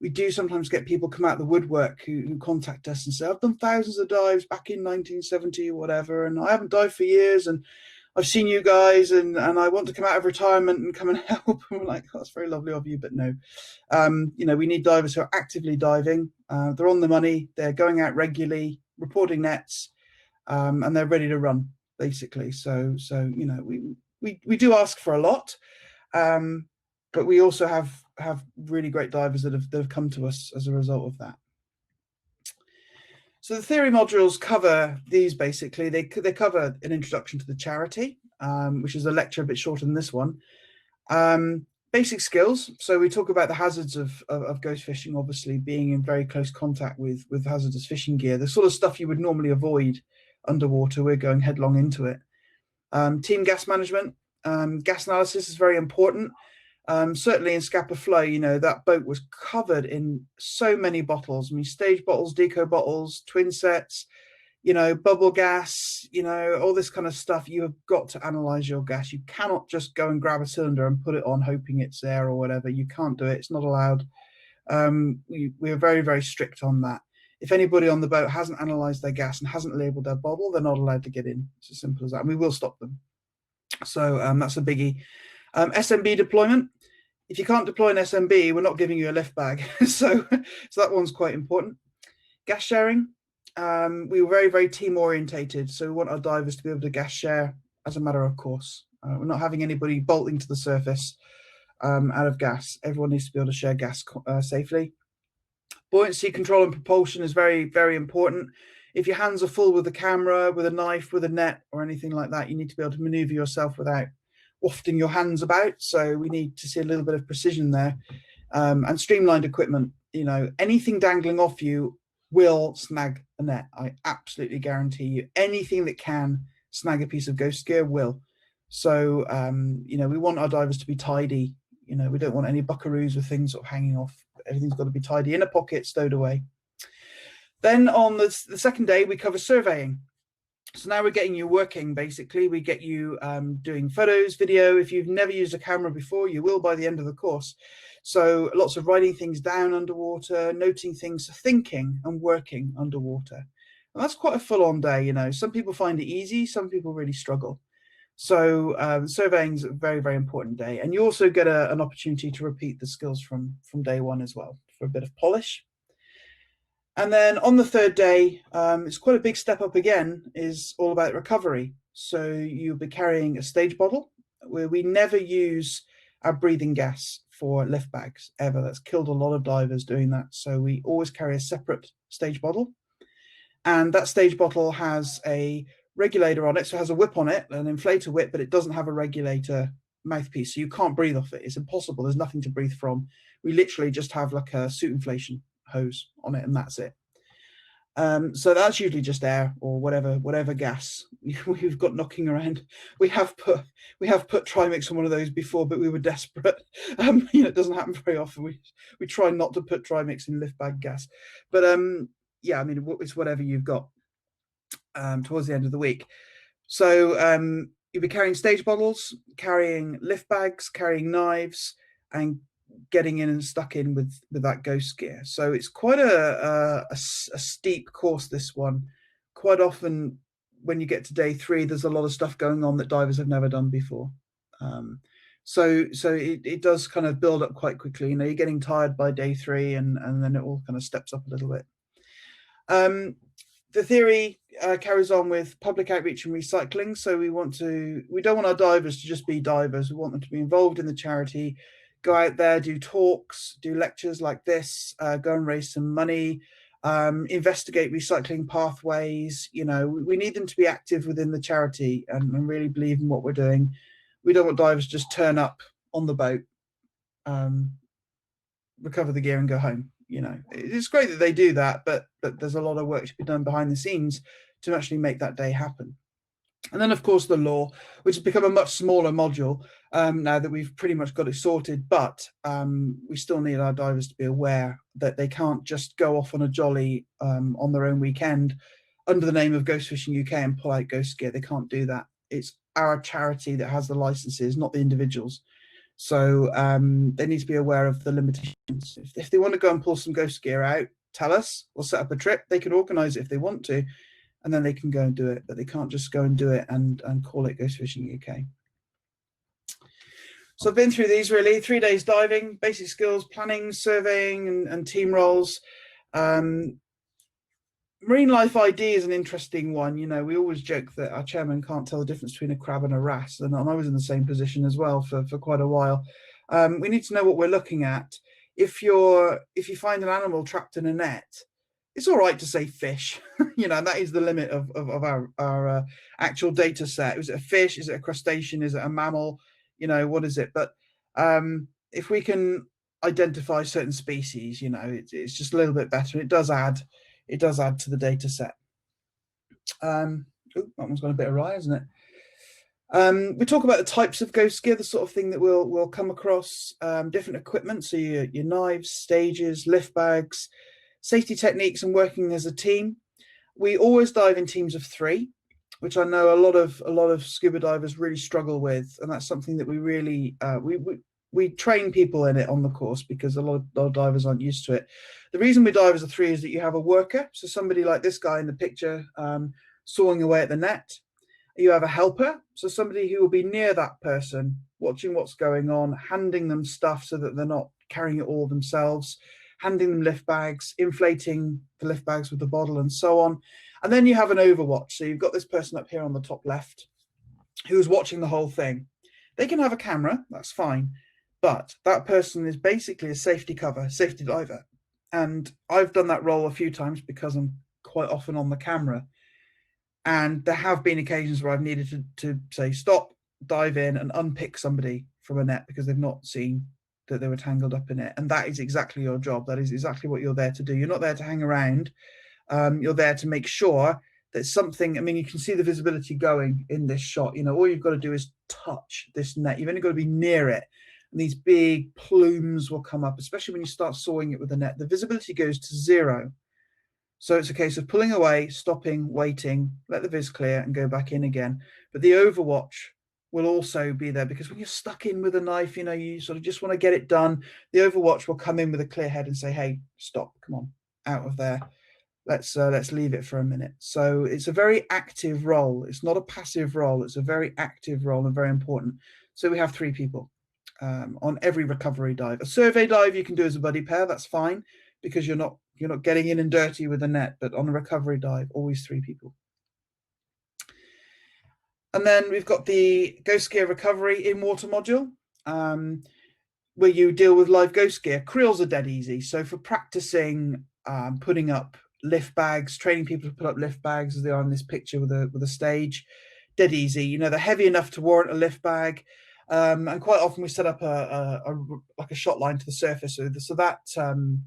Speaker 1: We do sometimes get people come out of the woodwork who contact us and say, I've done thousands of dives back in 1970 or whatever, and I haven't dived for years, and I've seen you guys, and I want to come out of retirement and come and help. And we're like, oh, that's very lovely of you, but no. You know, we need divers who are actively diving. They're on the money. They're going out regularly, reporting nets, and they're ready to run, basically. So you know, we do ask for a lot, but we also have really great divers that have come to us as a result of that. So the theory modules cover these basically. They cover an introduction to the charity, which is a lecture a bit shorter than this one. Basic skills. So we talk about the hazards of ghost fishing, obviously being in very close contact with hazardous fishing gear, the sort of stuff you would normally avoid underwater. We're going headlong into it. Team gas management. Gas analysis is very important. Certainly in Scapa Flow, you know, that boat was covered in so many bottles. I mean, stage bottles, deco bottles, twin sets, you know, bubble gas, you know, all this kind of stuff. You have got to analyze your gas. You cannot just go and grab a cylinder and put it on hoping it's there or whatever. You can't do it. It's not allowed. We are very, very strict on that. If anybody on the boat hasn't analyzed their gas and hasn't labeled their bottle, they're not allowed to get in. It's as simple as that. And we will stop them. So that's a biggie. SMB deployment. If you can't deploy an SMB, we're not giving you a lift bag. so that one's quite important. Gas sharing. We were very, very team orientated. So we want our divers to be able to gas share as a matter of course. We're not having anybody bolting to the surface out of gas. Everyone needs to be able to share gas safely. Buoyancy control and propulsion is very, very important. If your hands are full with a camera, with a knife, with a net or anything like that, you need to be able to maneuver yourself without wafting your hands about. So we need to see a little bit of precision there. And streamlined equipment. You know, anything dangling off you will snag a net. I absolutely guarantee you. Anything that can snag a piece of ghost gear will. So, you know, we want our divers to be tidy. You know, we don't want any buckaroos with things sort of hanging off. Everything's got to be tidy, in a pocket, stowed away. Then on the second day, we cover surveying. So now we're getting you working, basically. We get you doing photos, video. If you've never used a camera before, you will by the end of the course. So lots of writing things down underwater, noting things, thinking and working underwater. And that's quite a full-on day, you know. Some people find it easy, some people really struggle. So surveying is a very, very important day. And you also get an opportunity to repeat the skills from day one as well for a bit of polish. And then on the third day, it's quite a big step up again, is all about recovery. So you'll be carrying a stage bottle, where we never use our breathing gas for lift bags ever. That's killed a lot of divers doing that. So we always carry a separate stage bottle. And that stage bottle has a regulator on it. So it has a whip on it, an inflator whip, but it doesn't have a regulator mouthpiece. So you can't breathe off it. It's impossible. There's nothing to breathe from. We literally just have like a suit inflation hose on it, and that's it. So that's usually just air or whatever gas we've got knocking around. We have put Trimix on one of those before, but we were desperate. You know, it doesn't happen very often. We try not to put Trimix in lift bag gas, but yeah, I mean, it's whatever you've got towards the end of the week. So you'll be carrying stage bottles, carrying lift bags, carrying knives, and getting in and stuck in with that ghost gear. So it's quite a steep course, this one. Quite often when you get to day 3, there's a lot of stuff going on that divers have never done before. So it does kind of build up quite quickly. You know, you're getting tired by day 3, and then it all kind of steps up a little bit. The theory carries on with public outreach and recycling. So we don't want our divers to just be divers. We want them to be involved in the charity, go out there, do talks, do lectures like this, go and raise some money, investigate recycling pathways. You know, we need them to be active within the charity and really believe in what we're doing. We don't want divers just turn up on the boat, recover the gear and go home. It's great that they do that, but there's a lot of work to be done behind the scenes to actually make that day happen. And then, of course, the law, which has become a much smaller module now that we've pretty much got it sorted. But we still need our divers to be aware that they can't just go off on a jolly on their own weekend under the name of Ghost Fishing UK and pull out ghost gear. They can't do that. It's our charity that has the licenses, not the individuals. So they need to be aware of the limitations. If they want to go and pull some ghost gear out, tell us. We'll set up a trip. They can organise it if they want to, and then they can go and do it. But they can't just go and do it and call it Ghost Fishing UK. So I've been through these really. 3 days diving, basic skills, planning, surveying, and team roles. Marine life ID is an interesting one. We always joke that our chairman can't tell the difference between a crab and a wrasse, and I was in the same position as well for quite a while. We need to know what we're looking at. If you find an animal trapped in a net, it's all right to say fish. That is the limit of our actual data set. Is it a fish? Is it a crustacean? Is it a mammal? What is it? But if we can identify certain species, it's just a little bit better. It does add to the data set. That one's got a bit awry, isn't it? We talk about the types of ghost gear, the sort of thing that we'll come across, different equipment, so your knives, stages, lift bags, safety techniques, and working as a team. We always dive in teams of 3, which I know a lot of scuba divers really struggle with, and that's something that we really we train people in it on the course because a lot of divers aren't used to it. The reason we dive as a 3 is that you have a worker, so somebody like this guy in the picture sawing away at the net. You have a helper, so somebody who will be near that person, watching what's going on, handing them stuff so that they're not carrying it all themselves, handing them lift bags, inflating the lift bags with the bottle, and so on. And then you have an overwatch. So you've got this person up here on the top left who's watching the whole thing. They can have a camera, that's fine, but that person is basically a safety diver. And I've done that role a few times because I'm quite often on the camera. And there have been occasions where I've needed to say, stop, dive in and unpick somebody from a net because they've not seen that they were tangled up in it. And that is exactly your job. That is exactly what you're there to do. You're not there to hang around. You're there to make sure that something, you can see the visibility going in this shot. All you've got to do is touch this net. You've only got to be near it. And these big plumes will come up, especially when you start sawing it with the net. The visibility goes to 0. So it's a case of pulling away, stopping, waiting, let the vis clear and go back in again. But the overwatch will also be there because when you're stuck in with a knife, you sort of just want to get it done. The overwatch will come in with a clear head and say, hey, stop, come on, out of there. Let's leave it for a minute. So it's a very active role. It's not a passive role. It's a very active role and very important. So we have 3 people on every recovery dive. A survey dive you can do as a buddy pair. That's fine because you're not getting in and dirty with the net. But on a recovery dive, always 3 people. And then we've got the ghost gear recovery in water module, where you deal with live ghost gear. Creels are dead easy. So for practicing putting up lift bags, training people to put up lift bags as they are in this picture with a stage, dead easy. They're heavy enough to warrant a lift bag. And quite often we set up like a shot line to the surface so that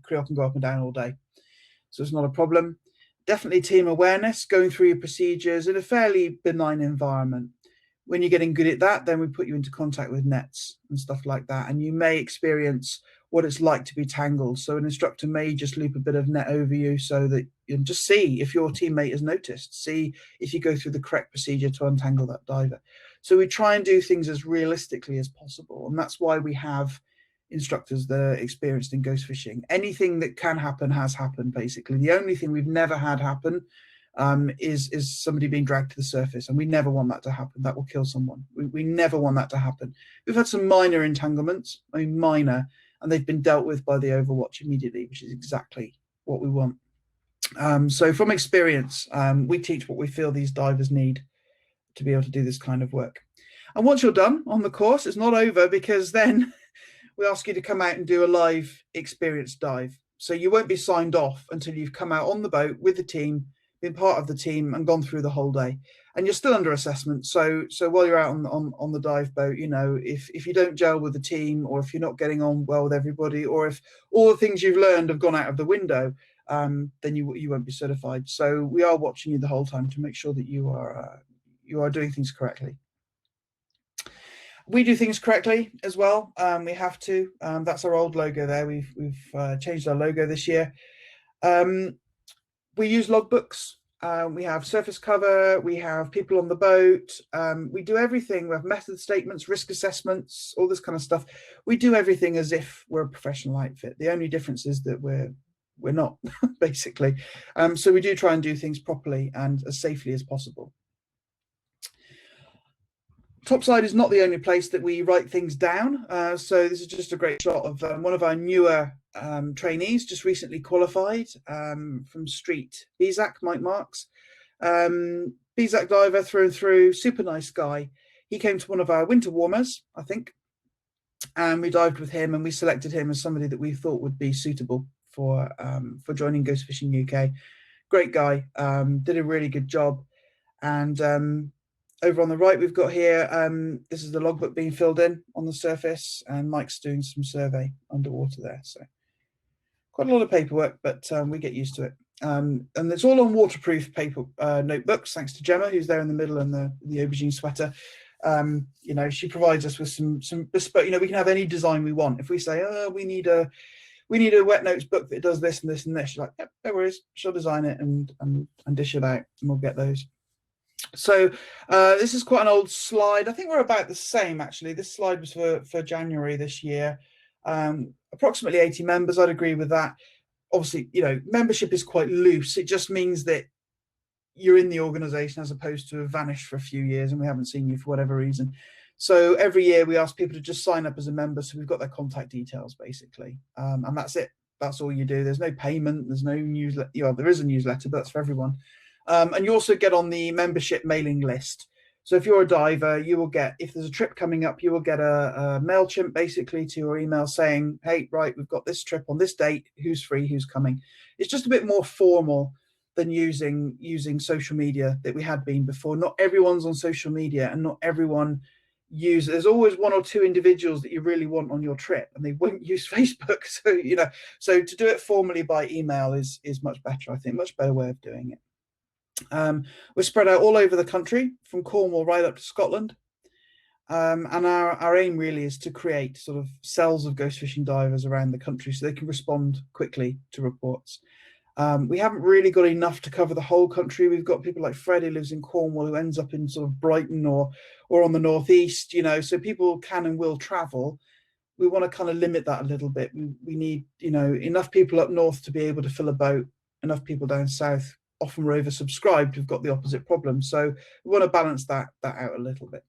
Speaker 1: creel can go up and down all day. So it's not a problem. Definitely team awareness, going through your procedures in a fairly benign environment. When you're getting good at that, then we put you into contact with nets and stuff like that. And you may experience what it's like to be tangled. So an instructor may just loop a bit of net over you so that you can just see if your teammate has noticed, see if you go through the correct procedure to untangle that diver. So we try and do things as realistically as possible. And that's why we have instructors that are experienced in ghost fishing. Anything that can happen has happened, basically. The only thing we've never had happen is somebody being dragged to the surface, and we never want that to happen. That will kill someone. We never want that to happen. We've had some minor entanglements, minor, and they've been dealt with by the overwatch immediately, which is exactly what we want. So from experience, we teach what we feel these divers need to be able to do this kind of work. And once you're done on the course, it's not over, because then we ask you to come out and do a live experience dive. So you won't be signed off until you've come out on the boat with the team, been part of the team and gone through the whole day. and you're still under assessment. So while you're out on the dive boat, if you don't gel with the team, or if you're not getting on well with everybody, or if all the things you've learned have gone out of the window, then you won't be certified. So we are watching you the whole time to make sure that you are doing things correctly. We do things correctly as well. We have to. That's our old logo there. We've changed our logo this year. We use logbooks. We have surface cover. We have people on the boat. We do everything. We have method statements, risk assessments, all this kind of stuff. We do everything as if we're a professional outfit. The only difference is that we're not, basically. So we do try and do things properly and as safely as possible. Topside is not the only place that we write things down. So this is just a great shot of one of our newer trainees, just recently qualified from Street, Bizak, Mike Marks. Bizak diver through and through, super nice guy. He came to one of our winter warmers, I think, and we dived with him, and we selected him as somebody that we thought would be suitable for joining Ghost Fishing UK. Great guy, did a really good job. And over on the right, we've got here, this is the logbook being filled in on the surface, and Mike's doing some survey underwater there. So quite a lot of paperwork, but we get used to it. And it's all on waterproof paper notebooks, thanks to Gemma, who's there in the middle, and the aubergine sweater. She provides us with some bespoke, we can have any design we want. If we say, oh, we need a wet notes book that does this and this and this, she's like, yep, no worries, she'll design it and dish it out, and we'll get those. So this is quite an old slide. I think we're about the same, actually. This slide was for January this year. Approximately 80 members. I'd agree with that. Obviously, membership is quite loose. It just means that you're in the organization as opposed to have vanished for a few years and we haven't seen you for whatever reason. So every year we ask people to just sign up as a member, so we've got their contact details, basically. And that's it. That's all you do. There's no payment. There's no newsletter. There is a newsletter, but that's for everyone. And you also get on the membership mailing list. So if you're a diver, you will get, if there's a trip coming up, you will get a MailChimp basically to your email saying, hey, right, we've got this trip on this date, who's free, who's coming. It's just a bit more formal than using social media that we had been before. Not everyone's on social media, and not everyone uses, there's always one or two individuals that you really want on your trip, and they won't use Facebook. So to do it formally by email is much better, I think, much better way of doing it. We're spread out all over the country, from Cornwall right up to Scotland, and our aim really is to create sort of cells of ghost fishing divers around the country so they can respond quickly to reports. We haven't really got enough to cover the whole country. We've got people like Fred, who lives in Cornwall, who ends up in sort of Brighton or on the northeast, so people can and will travel. We want to kind of limit that a little bit. We need enough people up north to be able to fill a boat, enough people down south. Often we're oversubscribed, we've got the opposite problem. So we want to balance that out a little bit.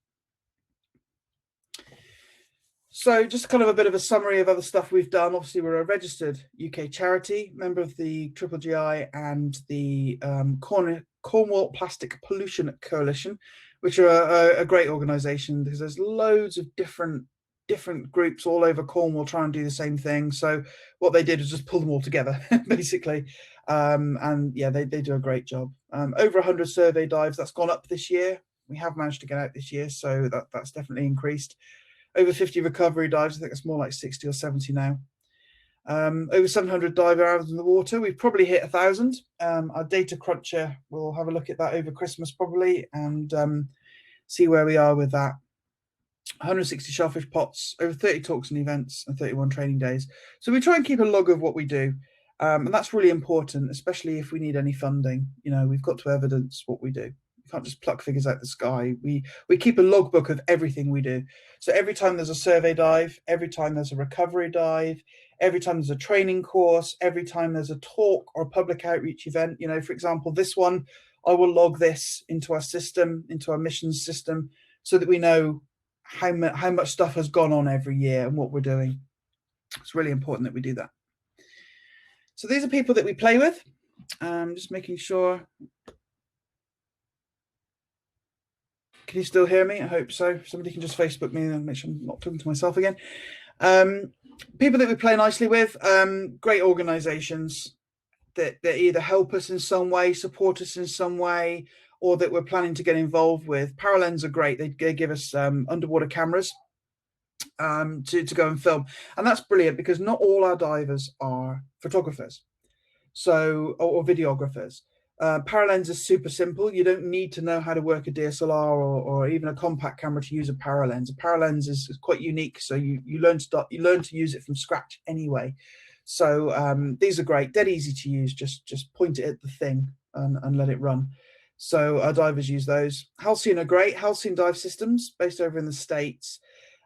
Speaker 1: So just kind of a bit of a summary of other stuff we've done. Obviously, we're a registered UK charity, member of the GGI and the Cornwall Plastic Pollution Coalition, which are a great organisation, because there's loads of different groups all over Cornwall trying to do the same thing. So what they did was just pull them all together, basically. And yeah, they do a great job. Over 100 survey dives, that's gone up this year. We have managed to get out this year, so that's definitely increased. Over 50 recovery dives, I think it's more like 60 or 70 now. Over 700 diver hours in the water. We've probably hit 1,000. Our data cruncher will have a look at that over Christmas probably, and see where we are with that. 160 shellfish pots, over 30 talks and events, and 31 training days. So we try and keep a log of what we do. And that's really important, especially if we need any funding. We've got to evidence what we do. We can't just pluck figures out the sky. We keep a logbook of everything we do. So every time there's a survey dive, every time there's a recovery dive, every time there's a training course, every time there's a talk or a public outreach event, for example, this one, I will log this into our system, into our missions system, so that we know how much stuff has gone on every year and what we're doing. It's really important that we do that. So these are people that we play with. Just making sure. Can you still hear me? I hope so. Somebody can just Facebook me and make sure I'm not talking to myself again. People that we play nicely with, great organisations that either help us in some way, support us in some way, or that we're planning to get involved with, Paralens are great. They give us underwater cameras to go and film, and that's brilliant because not all our divers are photographers, so or videographers. Paralens is super simple. You don't need to know how to work a DSLR or even a compact camera to use a Paralens. A Paralens is quite unique, so you learn to use it from scratch anyway. So these are great, dead easy to use. Just point it at the thing and let it run. So our divers use those. Halcyon are great. Halcyon Dive Systems, based over in the States.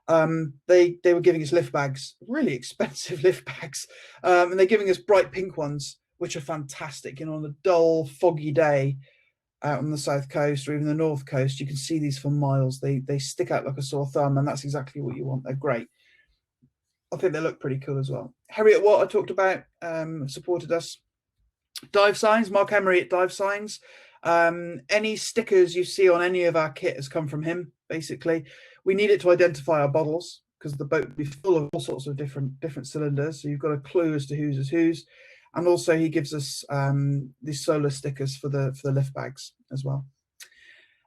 Speaker 1: They were giving us lift bags, really expensive lift bags, and they're giving us bright pink ones, which are fantastic. On a dull, foggy day out on the south coast or even the north coast, you can see these for miles. They stick out like a sore thumb, and that's exactly what you want. They're great. I think they look pretty cool as well. Harriet Watt, I talked about, supported us. Dive Signs, Mark Emery at Dive Signs. Any stickers you see on any of our kit has come from him, basically. We need it to identify our bottles because the boat will be full of all sorts of different cylinders. So you've got a clue as to whose is whose. And also he gives us these solar stickers for the lift bags as well.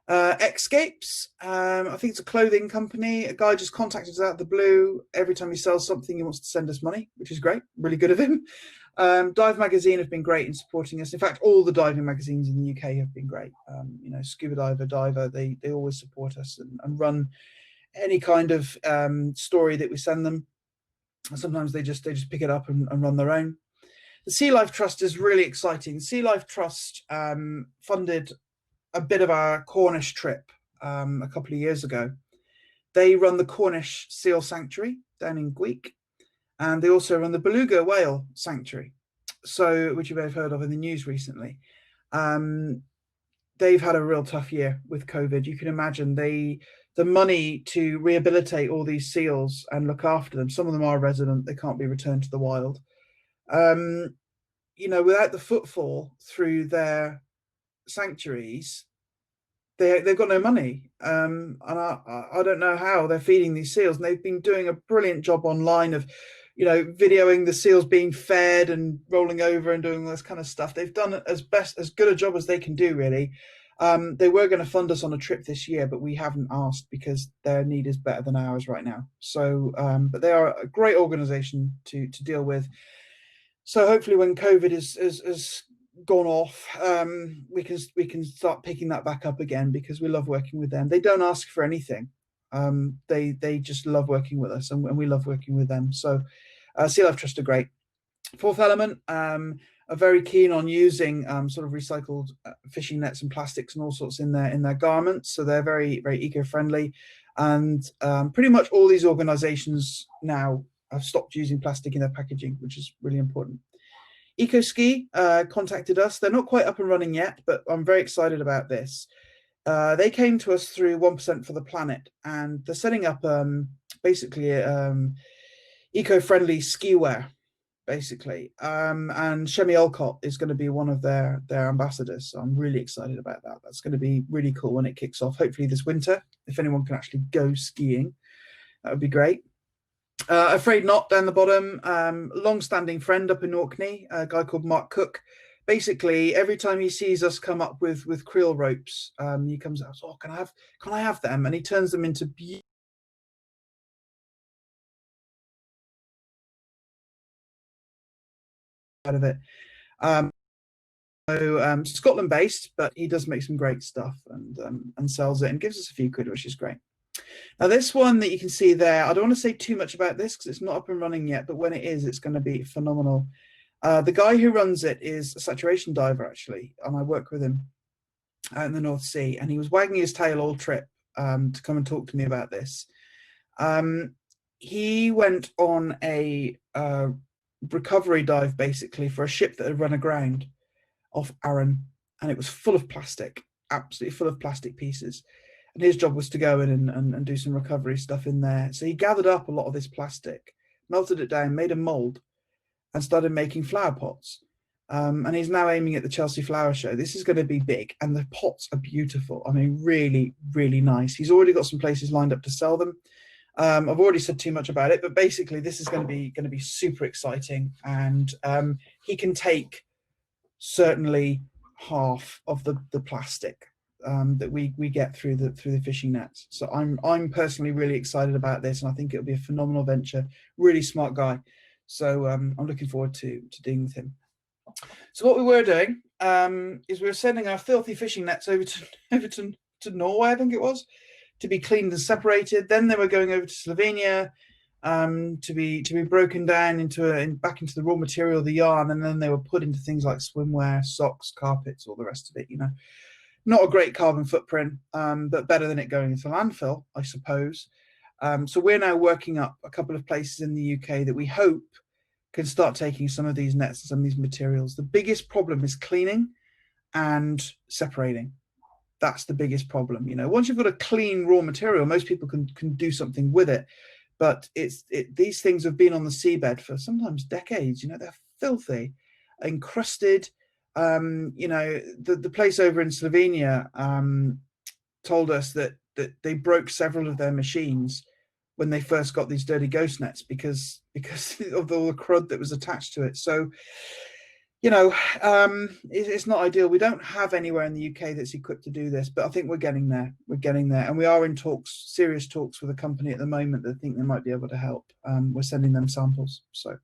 Speaker 1: Xscapes, I think it's a clothing company. A guy just contacted us out of the blue. Every time he sells something, he wants to send us money, which is great. Really good of him. Dive Magazine have been great in supporting us. In fact, all the diving magazines in the UK have been great. Scuba Diver, they always support us and run any kind of story that we send them. And sometimes they just pick it up and run their own. The Sea Life Trust is really exciting. Sea Life Trust funded a bit of our Cornish trip a couple of years ago. They run the Cornish Seal Sanctuary down in Gweek, and they also run the Beluga Whale Sanctuary, which you may have heard of in the news recently. They've had a real tough year with COVID. You can imagine the money to rehabilitate all these seals and look after them. Some of them are resident; they can't be returned to the wild. Without the footfall through their sanctuaries, they've got no money, and I don't know how they're feeding these seals. And they've been doing a brilliant job online of videoing the seals being fed and rolling over and doing all this kind of stuff. They've done as good a job as they can do, really. They were going to fund us on a trip this year, but we haven't asked because their need is better than ours right now. So but they are a great organization to deal with. So hopefully when COVID is gone off, we can start picking that back up again, because we love working with them. They don't ask for anything. They just love working with us, and we love working with them. So Sea Life Trust are great. Fourth Element are very keen on using sort of recycled fishing nets and plastics and all sorts in their garments. So they're very, very eco-friendly, and pretty much all these organizations now have stopped using plastic in their packaging, which is really important. EcoSki contacted us. They're not quite up and running yet, but I'm very excited about this. They came to us through 1% for the Planet, and they're setting up basically eco-friendly ski wear, basically. And Shemi Olcott is going to be one of their ambassadors. So I'm really excited about that. That's going to be really cool when it kicks off, hopefully this winter, if anyone can actually go skiing. That would be great. Afraid Not down the bottom, long-standing friend up in Orkney, a guy called Mark Cook. Basically, every time he sees us come up with creel ropes, he comes out, "Oh, can I have them?" And he turns them into beautiful out of it. Scotland based, but he does make some great stuff and sells it and gives us a few quid, which is great. Now this one that you can see there, I don't want to say too much about this because it's not up and running yet, but when it is, it's going to be phenomenal. The guy who runs it is a saturation diver, actually, and I work with him out in the North Sea, and he was wagging his tail all trip to come and talk to me about this. He went on a recovery dive, basically, for a ship that had run aground off Arran, and it was full of plastic, absolutely full of plastic pieces. And his job was to go in and do some recovery stuff in there. So he gathered up a lot of this plastic, melted it down, made a mold, and started making flower pots. And he's now aiming at the Chelsea Flower Show. This is going to be big, and the pots are beautiful. I mean, really, really nice. He's already got some places lined up to sell them. I've already said too much about it, but basically this is going to be super exciting, and he can take certainly half of the plastic that we get through the fishing nets. So I'm personally really excited about this, and I think it'll be a phenomenal venture. Really smart guy. So I'm looking forward to dealing with him. So what we were doing is we were sending our filthy fishing nets over to Norway, I think it was, to be cleaned and separated. Then they were going over to Slovenia to be broken down back into the raw material, the yarn, and then they were put into things like swimwear, socks, carpets, all the rest of it. Not a great carbon footprint, but better than it going into landfill, I suppose. So we're now working up a couple of places in the UK that we hope can start taking some of these nets and some of these materials. The biggest problem is cleaning and separating. That's the biggest problem. Once you've got a clean raw material, most people can do something with it. But these things have been on the seabed for sometimes decades. They're filthy, encrusted. The place over in Slovenia told us that they broke several of their machines when they first got these dirty ghost nets because of all the crud that was attached to it. So, it's not ideal. We don't have anywhere in the UK that's equipped to do this, but I think we're getting there. And we are in serious talks with a company at the moment that think they might be able to help. We're sending them samples. So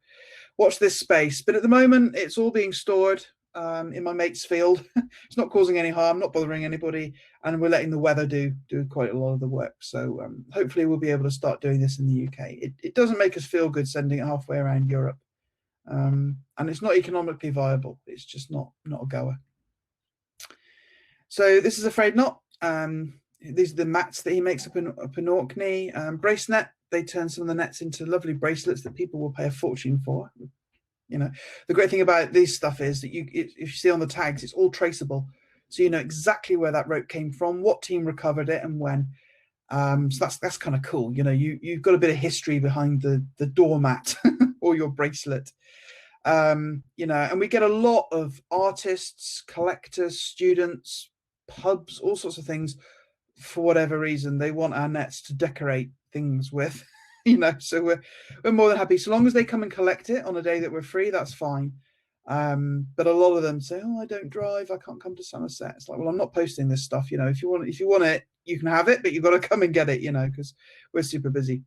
Speaker 1: watch this space. But at the moment, it's all being stored in my mate's field. It's not causing any harm, not bothering anybody, and we're letting the weather do quite a lot of the work. So hopefully we'll be able to start doing this in the UK. It doesn't make us feel good sending it halfway around Europe, and it's not economically viable. It's just not a goer. So this is Afraid Not. These are the mats that he makes up in Orkney. Bracenet. They turn some of the nets into lovely bracelets that people will pay a fortune for. The great thing about this stuff is that if you see on the tags, it's all traceable. So you know exactly where that rope came from, what team recovered it, and when. So that's kind of cool. You've got a bit of history behind the doormat or your bracelet. And we get a lot of artists, collectors, students, pubs, all sorts of things. For whatever reason, they want our nets to decorate things with. So we're more than happy, so long as they come and collect it on a day that we're free. That's fine. But a lot of them say, "Oh, I don't drive. I can't come to Somerset." It's like, well, I'm not posting this stuff. If you want it, you can have it, but you've got to come and get it. Because we're super busy.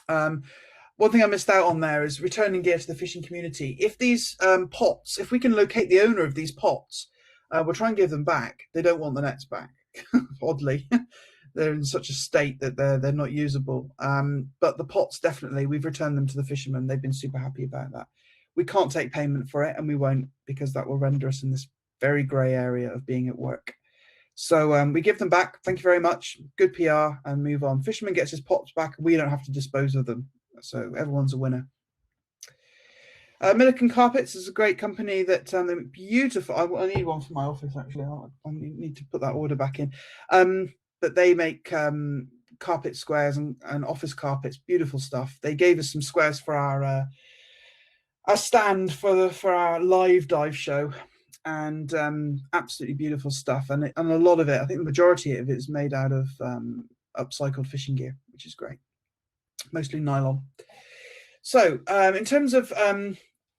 Speaker 1: One thing I missed out on there is returning gear to the fishing community. If these pots, if we can locate the owner of these pots, we'll try and give them back. They don't want the nets back, oddly. They're in such a state that they're not usable. But the pots, definitely, we've returned them to the fishermen. They've been super happy about that. We can't take payment for it, and we won't, because that will render us in this very grey area of being at work. So we give them back. Thank you very much. Good PR, and move on. Fisherman gets his pots back, and we don't have to dispose of them. So everyone's a winner. Milliken Carpets is a great company that they're beautiful. I need one for my office, actually. I need to put that order back in. But they make carpet squares and office carpets, beautiful stuff. They gave us some squares for our stand for our live dive show, and absolutely beautiful stuff. And a lot of it, I think the majority of it is made out of upcycled fishing gear, which is great. Mostly nylon. So in terms of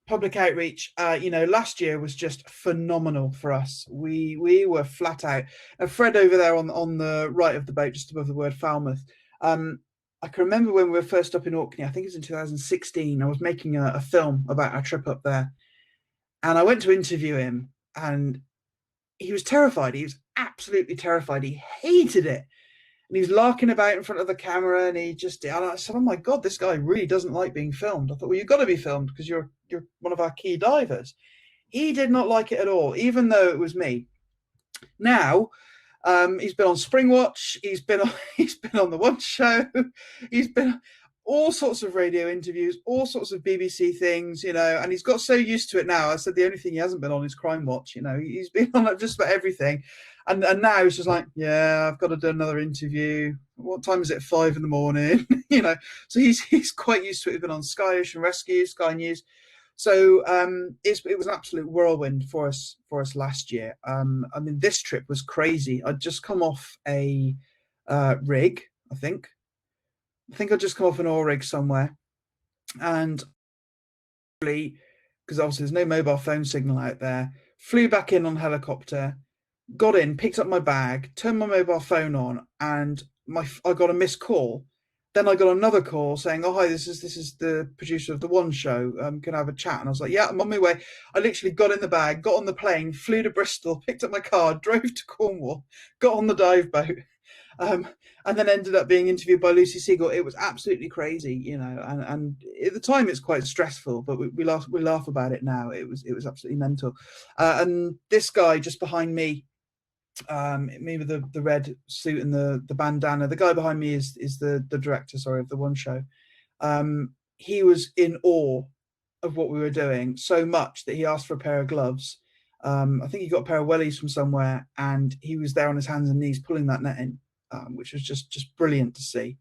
Speaker 1: public outreach, last year was just phenomenal for us. We were flat out. Fred over there on the right of the boat, just above the word Falmouth. I can remember when we were first up in Orkney, I think it was in 2016, I was making a film about our trip up there. And I went to interview him, and he was terrified. He was absolutely terrified. He hated it. And he was larking about in front of the camera, and I said, "Oh my God, this guy really doesn't like being filmed." I thought, well, you've got to be filmed because you're one of our key divers. He did not like it at all, even though it was me. Now, he's been on Springwatch. He's been on the One Show. He's been all sorts of radio interviews, all sorts of BBC things, and he's got so used to it now. I said the only thing he hasn't been on is Crime Watch. He's been on just about everything. And now he's just like, yeah, I've got to do another interview. What time is it? 5 a.m. So he's quite used to it. He's been on Sky Ocean Rescue, Sky News. So it was an absolute whirlwind for us last year. This trip was crazy. I'd just come off a rig, I think I'd just come off an oar rig somewhere, and because obviously there's no mobile phone signal out there, flew back in on helicopter, got in, picked up my bag, turned my mobile phone on, and I got a missed call. Then I got another call saying, "Oh, hi, this is the producer of the One Show. Can I have a chat?" And I was like, "Yeah, I'm on my way." I literally got in the bag, got on the plane, flew to Bristol, picked up my car, drove to Cornwall, got on the dive boat, um, and then ended up being interviewed by Lucy Siegel. It was absolutely crazy, and at the time it's quite stressful, but we laugh about it now. It was absolutely mental. And this guy just behind me, me with the red suit and the bandana. The guy behind me is the director, sorry, of the One Show. He was in awe of what we were doing so much that he asked for a pair of gloves. I think he got a pair of wellies from somewhere, and he was there on his hands and knees pulling that net in, which was just brilliant to see.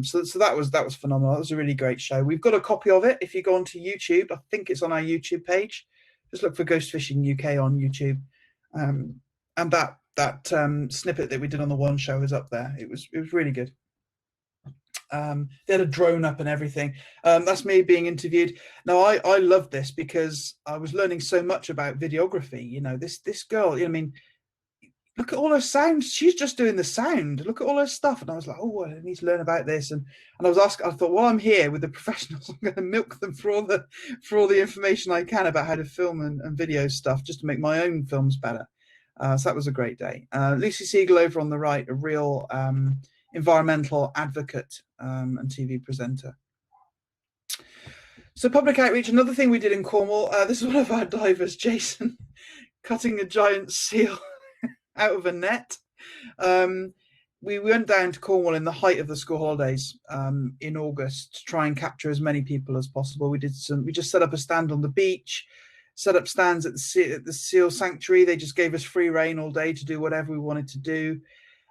Speaker 1: So that was phenomenal. That was a really great show. We've got a copy of it. If you go onto YouTube, I think it's on our YouTube page. Just look for Ghost Fishing UK on YouTube, um, and that snippet that we did on the One Show is up there. It was really good. They had a drone up and everything. That's me being interviewed. Now I love this because I was learning so much about videography. This girl. I mean, look at all her sounds. She's just doing the sound. Look at all her stuff. And I was like, oh, I need to learn about this. And I was asking, I thought, well, I'm here with the professionals. I'm going to milk them for all the information I can about how to film and video stuff, just to make my own films better. So that was a great day. Lucy Siegel over on the right, a real environmental advocate and TV presenter. So public outreach, another thing we did in Cornwall. This is one of our divers, Jason, cutting a giant seal out of a net. We went down to Cornwall in the height of the school holidays in August to try and capture as many people as possible. We just set up a stand on the beach, set up stands at the seal sanctuary. They just gave us free reign all day to do whatever we wanted to do.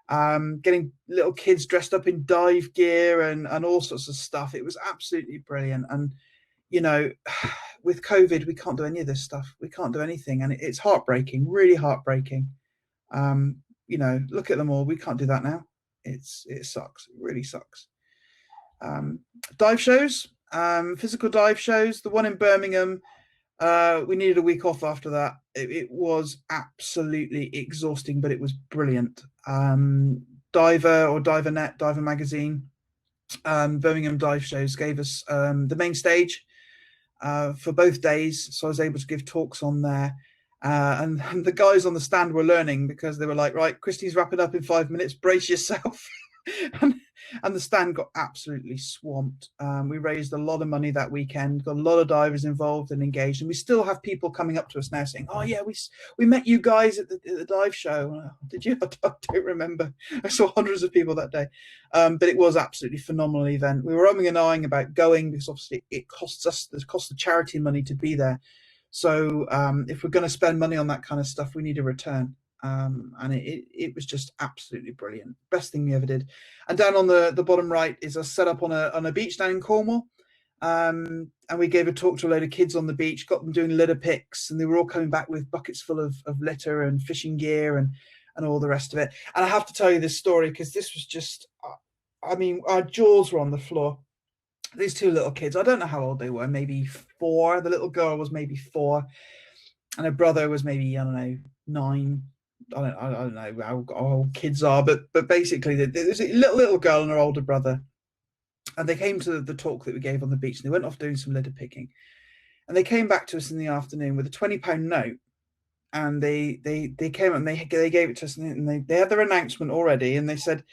Speaker 1: Getting little kids dressed up in dive gear and all sorts of stuff. It was absolutely brilliant. And with COVID, we can't do any of this stuff. We can't do anything, and it's heartbreaking, really heartbreaking. Look at them all. We can't do that now. It sucks. It really sucks. Dive shows, physical dive shows. The one in Birmingham, we needed a week off after that. It was absolutely exhausting, but it was brilliant. Diver or Diver Magazine, Birmingham dive shows gave us the main stage for both days, so I was able to give talks on there. And the guys on the stand were learning because they were like, right, Christy's wrapping up in 5 minutes, brace yourself. and the stand got absolutely swamped. We raised a lot of money that weekend, got a lot of divers involved and engaged, and we still have people coming up to us now saying, oh yeah, we met you guys at the dive show. Did you? I don't remember. I saw hundreds of people that day, but it was absolutely phenomenal event. We were umming and ahhing about going because obviously it costs the charity money to be there. So if we're going to spend money on that kind of stuff, we need a return. And it was just absolutely brilliant. Best thing we ever did. And down on the bottom right is a setup on a beach down in Cornwall. And we gave a talk to a load of kids on the beach, got them doing litter picks, and they were all coming back with buckets full of litter and fishing gear and all the rest of it. And I have to tell you this story because this was just, I mean, our jaws were on the floor. These two little kids, I don't know how old they were, maybe 4. The little girl was maybe 4, and her brother was maybe, I don't know, 9. I don't know how old kids are, but basically there's a little girl and her older brother, and they came to the talk that we gave on the beach, and they went off doing some litter picking, and they came back to us in the afternoon with a £20 note, and they came and they gave it to us, and they had their announcement already, and they said,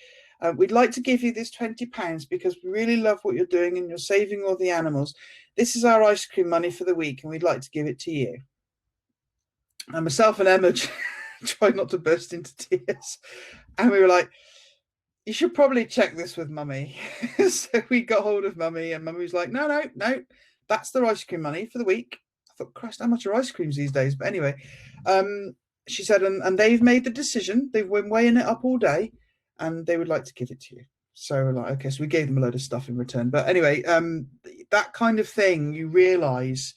Speaker 1: we'd like to give you this £20 because we really love what you're doing and you're saving all the animals. This is our ice cream money for the week, and we'd like to give it to you. And myself and Emma tried not to burst into tears, and we were like, you should probably check this with mummy. So we got hold of mummy, and mummy was like, no, that's their ice cream money for the week. I thought, Christ, how much are ice creams these days? But anyway, she said, and they've made the decision. They've been weighing it up all day, and they would like to give it to you. So we're like, okay, so we gave them a load of stuff in return. But anyway, that kind of thing, you realize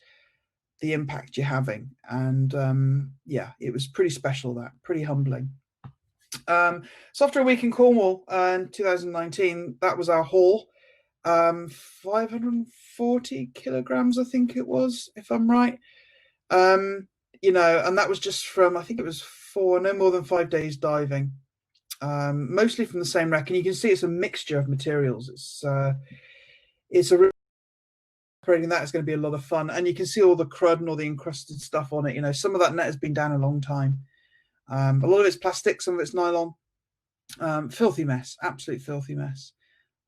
Speaker 1: the impact you're having. And yeah, it was pretty special, that pretty humbling. So after a week in Cornwall in 2019, that was our haul. 540 kilograms, I think it was, if I'm right. And that was just from, I think it was for no more than 5 days diving, mostly from the same wreck. And you can see it's a mixture of materials. It's a operating that is going to be a lot of fun, and you can see all the crud and all the encrusted stuff on it. You know, some of that net has been down a long time. A lot of it's plastic, some of it's nylon. Filthy mess, absolute filthy mess.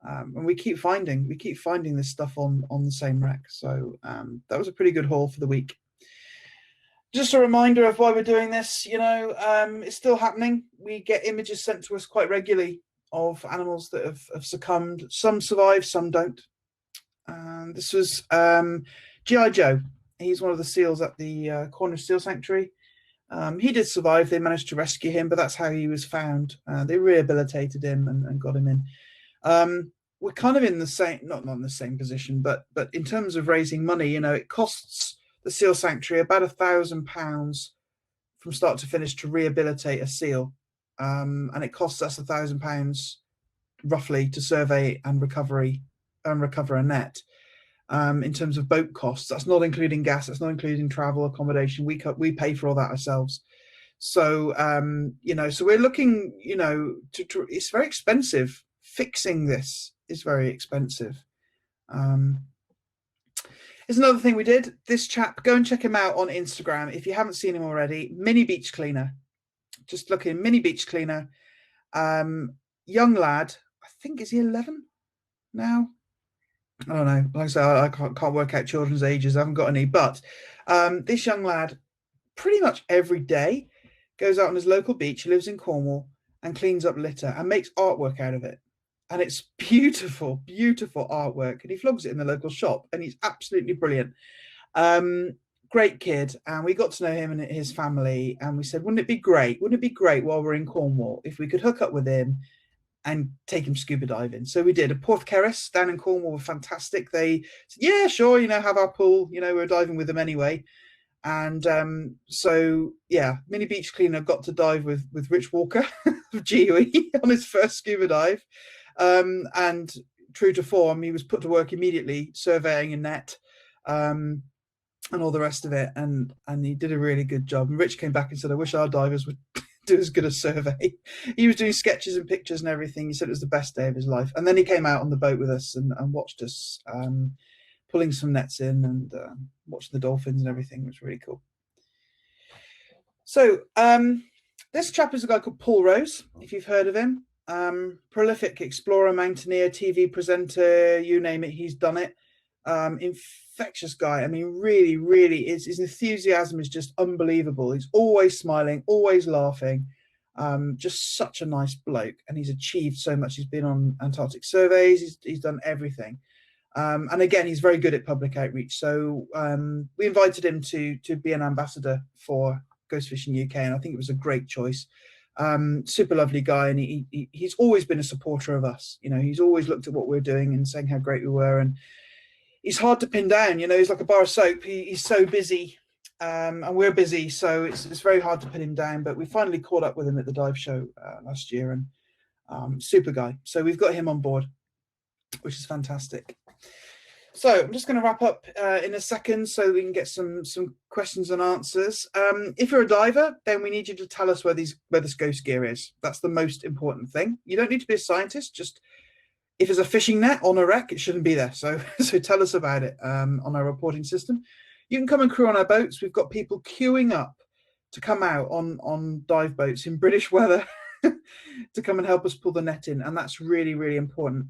Speaker 1: And we keep finding this stuff on the same wreck. So that was a pretty good haul for the week. Just a reminder of why we're doing this. You know, it's still happening. We get images sent to us quite regularly of animals that have succumbed. Some survive, some don't. This was G.I. Joe. He's one of the seals at the Cornish Seal Sanctuary. He did survive. They managed to rescue him, but that's how he was found. They rehabilitated him and got him in. We're kind of in the same, not in the same position, but in terms of raising money, you know, it costs the Seal Sanctuary about £1,000 from start to finish to rehabilitate a seal, and it costs us £1,000 roughly to survey and recover a net. In terms of boat costs, that's not including gas, that's not including travel, accommodation. We pay for all that ourselves. So you know, so we're looking, you know, to it's very expensive. Fixing this is very expensive. Here's another thing we did. This chap, go and check him out on Instagram if you haven't seen him already. Mini beach cleaner. Just looking, mini beach cleaner. Young lad. I think, is he 11 now? I don't know. Like I say, I can't work out children's ages. I haven't got any. But this young lad, pretty much every day, goes out on his local beach. He lives in Cornwall and cleans up litter and makes artwork out of it. And it's beautiful, beautiful artwork. And he vlogs it in the local shop, and he's absolutely brilliant. Great kid. And we got to know him and his family. And we said, wouldn't it be great? Wouldn't it be great while we're in Cornwall if we could hook up with him and take him scuba diving? So we did. A Porthcerris down in Cornwall were fantastic. They said, yeah, sure, you know, have our pool. You know, we're diving with them anyway. And so, yeah, mini beach cleaner got to dive with Rich Walker of GUE on his first scuba dive. And true to form, he was put to work immediately surveying a net and all the rest of it. And he did a really good job. And Rich came back and said, I wish our divers would do as good a survey. He was doing sketches and pictures and everything. He said it was the best day of his life. And then he came out on the boat with us and watched us pulling some nets in and watching the dolphins and everything. It was really cool. So this chap is a guy called Paul Rose, if you've heard of him. Prolific explorer, mountaineer, TV presenter, you name it, he's done it. Infectious guy. I mean, really his enthusiasm is just unbelievable. He's always smiling, always laughing. Just such a nice bloke, and he's achieved so much. He's been on Antarctic surveys, he's done everything. And again, he's very good at public outreach. So we invited him to be an ambassador for Ghost Fishing UK, and I think it was a great choice. Super lovely guy, and he's always been a supporter of us. You know, he's always looked at what we're doing and saying how great we were, and he's hard to pin down. You know, he's like a bar of soap. He's so busy, and we're busy, so it's very hard to pin him down. But we finally caught up with him at the dive show last year, and super guy. So we've got him on board, which is fantastic. So I'm just going to wrap up in a second so we can get some questions and answers. If you're a diver, then we need you to tell us where this ghost gear is. That's the most important thing. You don't need to be a scientist. Just if there's a fishing net on a wreck, it shouldn't be there. So tell us about it on our reporting system. You can come and crew on our boats. We've got people queuing up to come out on dive boats in British weather to come and help us pull the net in. And that's really, really important.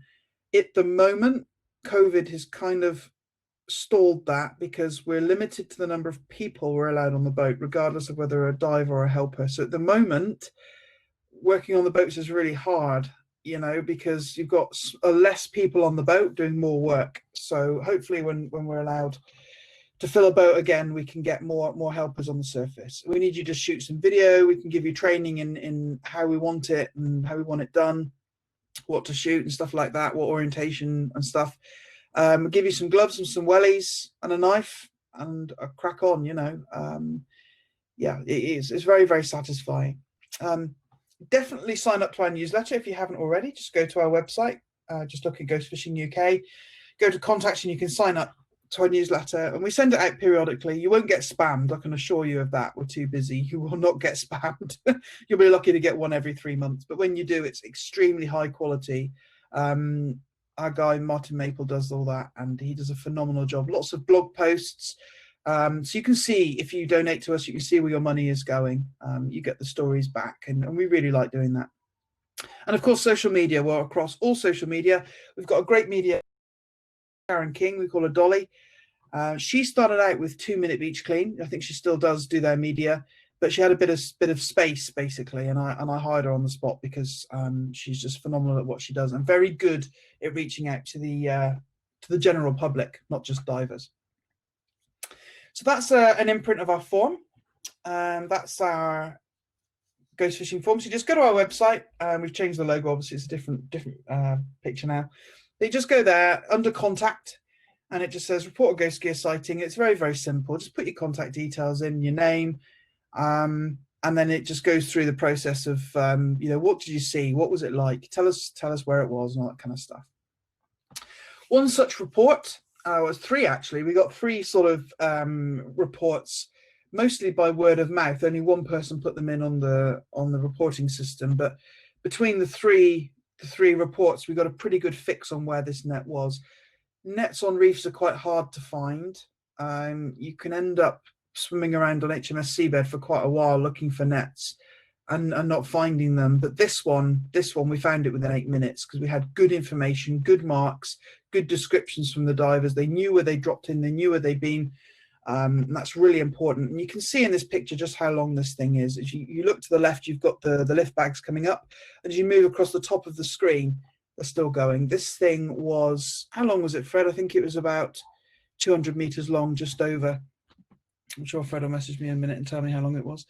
Speaker 1: At the moment, COVID has kind of stalled that because we're limited to the number of people we're allowed on the boat, regardless of whether a diver or a helper. So at the moment, working on the boats is really hard, you know, because you've got less people on the boat doing more work. So hopefully when we're allowed to fill a boat again, we can get more helpers on the surface. We need you to shoot some video. We can give you training in how we want it and how we want it done, what to shoot and stuff like that, what orientation and stuff. We'll give you some gloves and some wellies and a knife and a crack on, you know. Yeah, it's very, very satisfying. Definitely sign up to our newsletter if you haven't already. Just go to our website, just look at Ghost Fishing UK, go to contacts, and you can sign up to our newsletter, and we send it out periodically. You won't get spammed, I can assure you of that. We're too busy. You will not get spammed. You'll be lucky to get one every 3 months, but when you do, it's extremely high quality. Our guy Martin Maple does all that, and he does a phenomenal job. Lots of blog posts, so you can see, if you donate to us, you can see where your money is going. You get the stories back, and we really like doing that. And of course, social media. Well, across all social media, we've got a great media, Karen King, we call her Dolly. She started out with 2-minute beach clean. I think she still does do their media, but she had a bit of space basically, and I hired her on the spot because she's just phenomenal at what she does and very good at reaching out to the general public, not just divers. So that's an imprint of our form. That's our Ghost Fishing form. So you just go to our website. We've changed the logo, obviously it's a different picture now. You just go there under contact, and it just says report a ghost gear sighting. It's very, very simple. Just put your contact details in, your name, and then it just goes through the process of you know, what did you see, what was it like, tell us where it was, and all that kind of stuff. One such report was 3 actually. We got 3 sort of reports, mostly by word of mouth. Only one person put them in on the reporting system, but between the three reports, we got a pretty good fix on where this net was. Nets on reefs are quite hard to find. You can end up swimming around on HMS Seabed for quite a while looking for nets and not finding them. But this one, we found it within 8 minutes because we had good information, good marks, good descriptions from the divers. They knew where they dropped in, they knew where they'd been. And that's really important. And you can see in this picture just how long this thing is. As you look to the left, you've got the lift bags coming up. As you move across the top of the screen, they're still going. This thing was, how long was it, Fred? I think it was about 200 meters long, just over. I'm sure Fred will message me in a minute and tell me how long it was.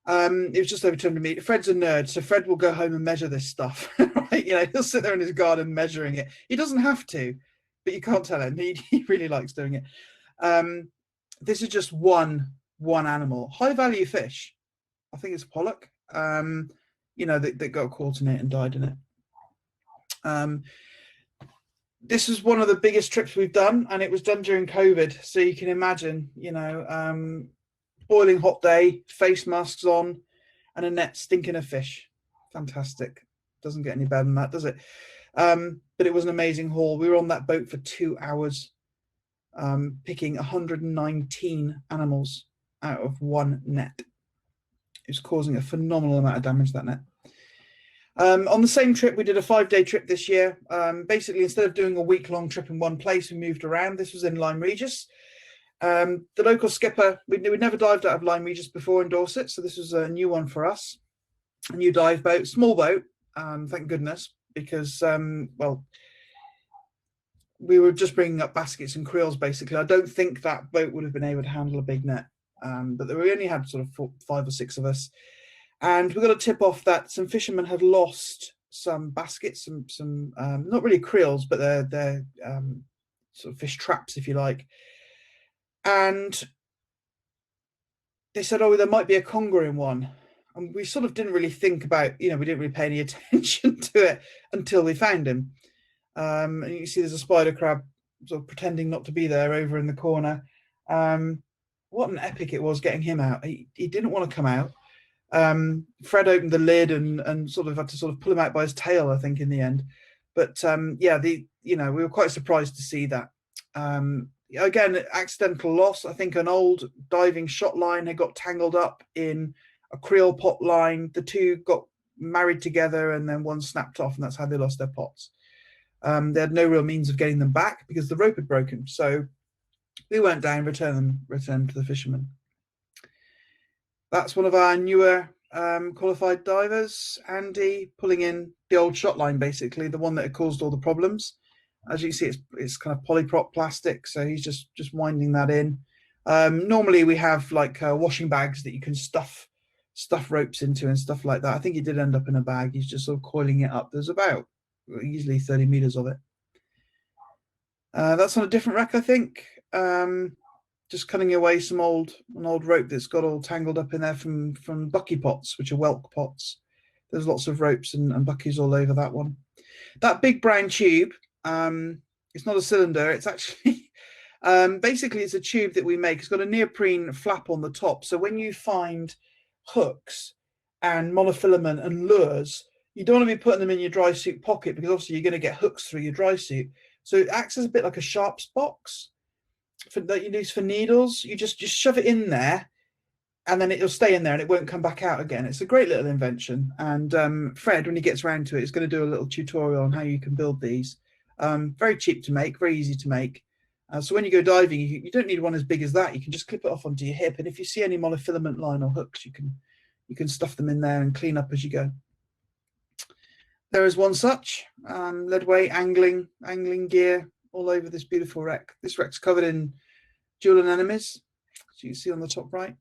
Speaker 1: It was just over 200 meters. Fred's a nerd, so Fred will go home and measure this stuff. Right? You know, he'll sit there in his garden measuring it. He doesn't have to, but you can't tell him. He really likes doing it. This is just one animal, high value fish. I think it's a pollock. You know, that got caught in it and died in it. This is one of the biggest trips we've done, and it was done during COVID. So you can imagine, you know, boiling hot day, face masks on, and a net stinking of fish. Fantastic. Doesn't get any better than that, does it? But it was an amazing haul. We were on that boat for 2 hours, picking 119 animals out of one net. It was causing a phenomenal amount of damage, that net. On the same trip, we did a 5-day trip this year. Basically, instead of doing a week-long trip in one place, we moved around. This was in Lyme Regis. The local skipper, we'd never dived out of Lyme Regis before in Dorset, so this was a new one for us. A new dive boat, small boat, thank goodness, because, well, we were just bringing up baskets and creels, basically. I don't think that boat would have been able to handle a big net, but we only had sort of 5 or 6 of us. And we got a tip off that some fishermen had lost some baskets, some not really creels, but they're sort of fish traps, if you like. And they said, oh, there might be a conger in one. And we sort of didn't really think about, you know, we didn't really pay any attention to it until we found him. And you can see there's a spider crab sort of pretending not to be there over in the corner. What an epic it was getting him out. He didn't want to come out. Fred opened the lid and sort of had to sort of pull him out by his tail, I think, in the end. But yeah, you know, we were quite surprised to see that. Again, accidental loss. I think an old diving shot line had got tangled up in a creel pot line. The two got married together, and then one snapped off, and that's how they lost their pots. They had no real means of getting them back because the rope had broken. So we went down, returned them to the fishermen. That's one of our newer qualified divers, Andy, pulling in the old shot line, basically, the one that had caused all the problems. As you can see, it's kind of polyprop plastic, so he's just winding that in. Normally we have like washing bags that you can stuff ropes into and stuff like that. I think he did end up in a bag. He's just sort of coiling it up. There's about easily 30 meters of it. That's on a different wreck, I think. Just cutting away an old rope that's got all tangled up in there from bucky pots, which are whelk pots. There's lots of ropes and buckies all over that one. That big brown tube, it's not a cylinder. It's actually Basically, it's a tube that we make. It's got a neoprene flap on the top. So when you find hooks and monofilament and lures, you don't want to be putting them in your dry suit pocket because obviously you're going to get hooks through your dry suit. So it acts as a bit like a sharps box that you use for needles. You just shove it in there and then it'll stay in there and it won't come back out again. It's a great little invention. And Fred, when he gets around to it, is going to do a little tutorial on how you can build these. Very cheap to make, very easy to make. So when you go diving, you don't need one as big as that. You can just clip it off onto your hip. And if you see any monofilament line or hooks, you can stuff them in there and clean up as you go. There is one such lead weight angling gear all over this beautiful wreck. This wreck's covered in jewel anemones, as you can see on the top right.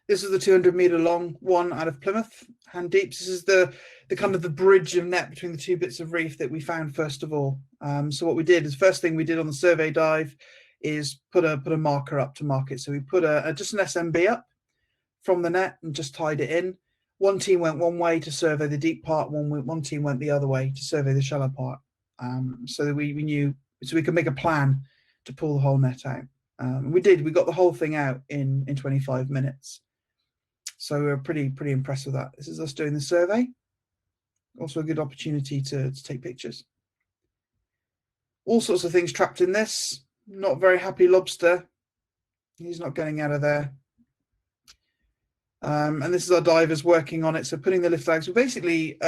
Speaker 1: This is the 200-meter long one out of Plymouth, hand deep. This is the kind of the bridge of net between the two bits of reef that we found first of all. So what we did is, first thing we did on the survey dive is put a marker up to mark it. So we put just an SMB up from the net and just tied it in. One team went one way to survey the deep part, one team went the other way to survey the shallow part. So that we knew, so we could make a plan to pull the whole net out. We got the whole thing out in 25 minutes. So we're pretty impressed with that. This is us doing the survey. Also a good opportunity to take pictures. All sorts of things trapped in this. Not very happy lobster. He's not getting out of there. And this is our divers working on it. So putting the lift flags. So basically,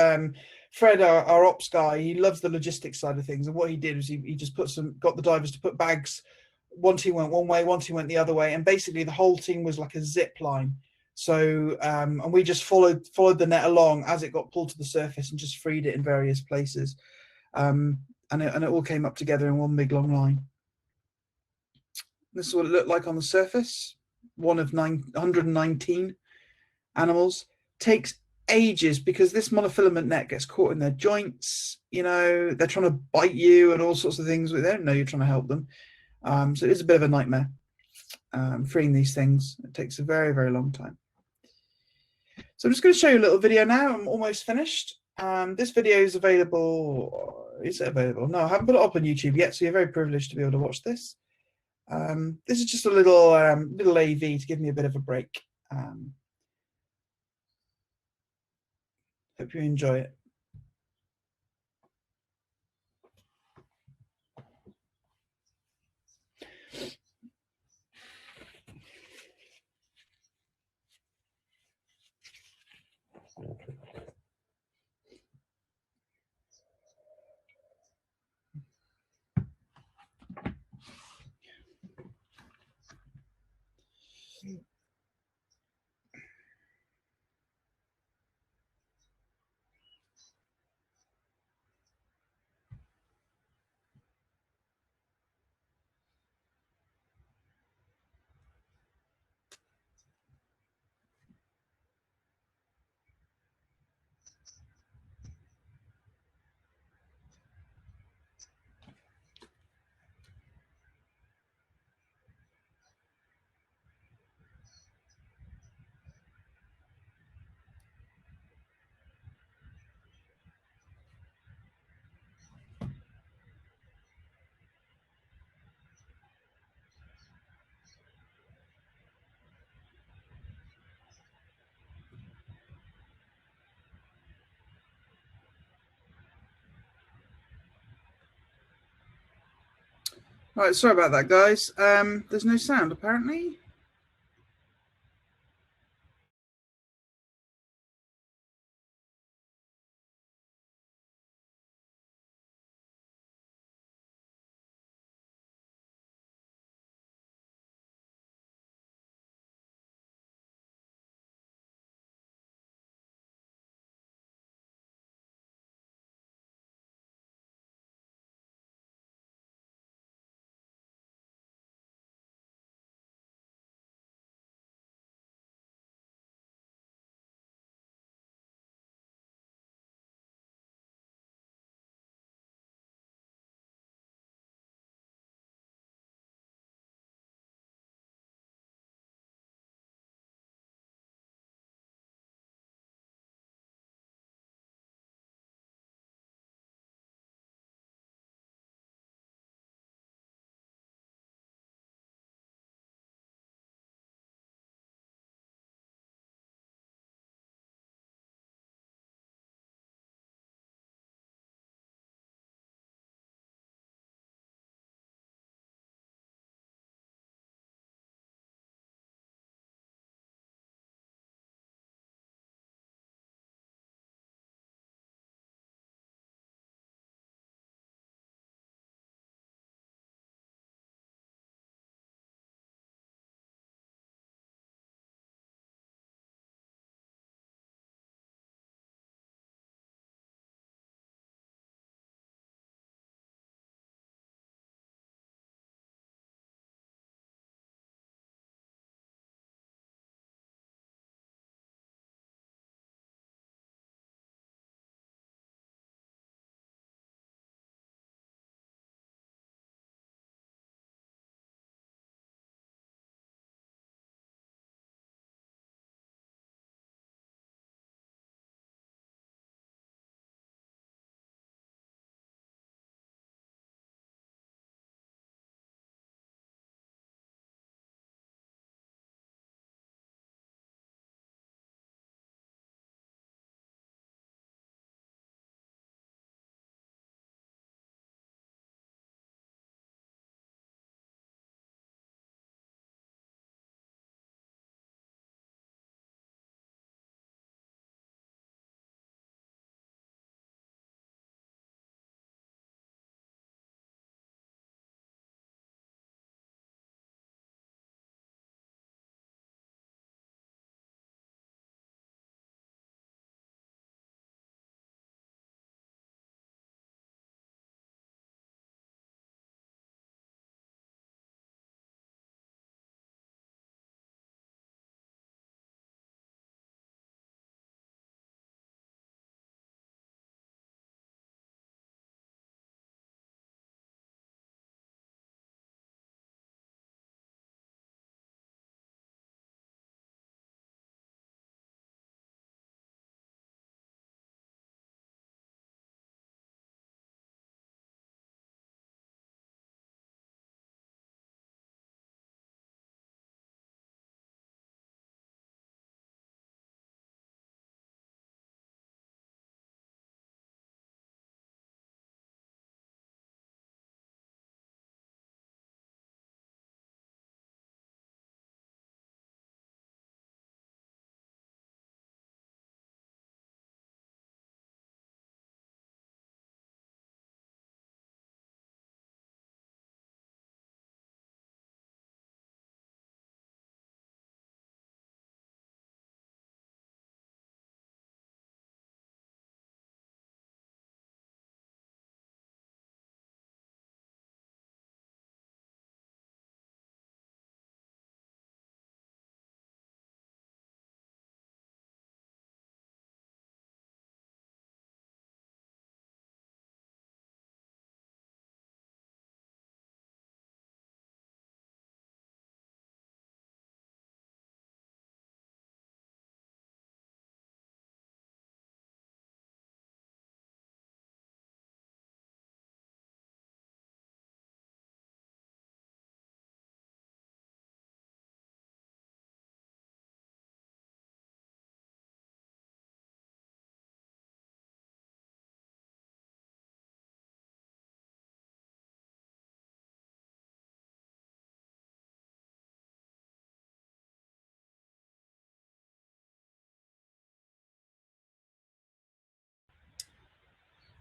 Speaker 1: Fred, our ops guy, he loves the logistics side of things. And what he did was he just got the divers to put bags. One team went one way, one team went the other way. And basically the whole team was like a zip line. So, and we just followed the net along as it got pulled to the surface and just freed it in various places. And it all came up together in one big long line. This is what it looked like on the surface. One of 119 animals. Takes ages because this monofilament net gets caught in their joints. You know, they're trying to bite you and all sorts of things. They don't know you're trying to help them. So it is a bit of a nightmare freeing these things. It takes a very, very long time. So I'm just going to show you a little video now. I'm almost finished. This video is available. Is it available? No, I haven't put it up on YouTube yet, so you're very privileged to be able to watch this. This is just a little AV to give me a bit of a break. Hope you enjoy it. All right, sorry about that, guys. There's no sound apparently.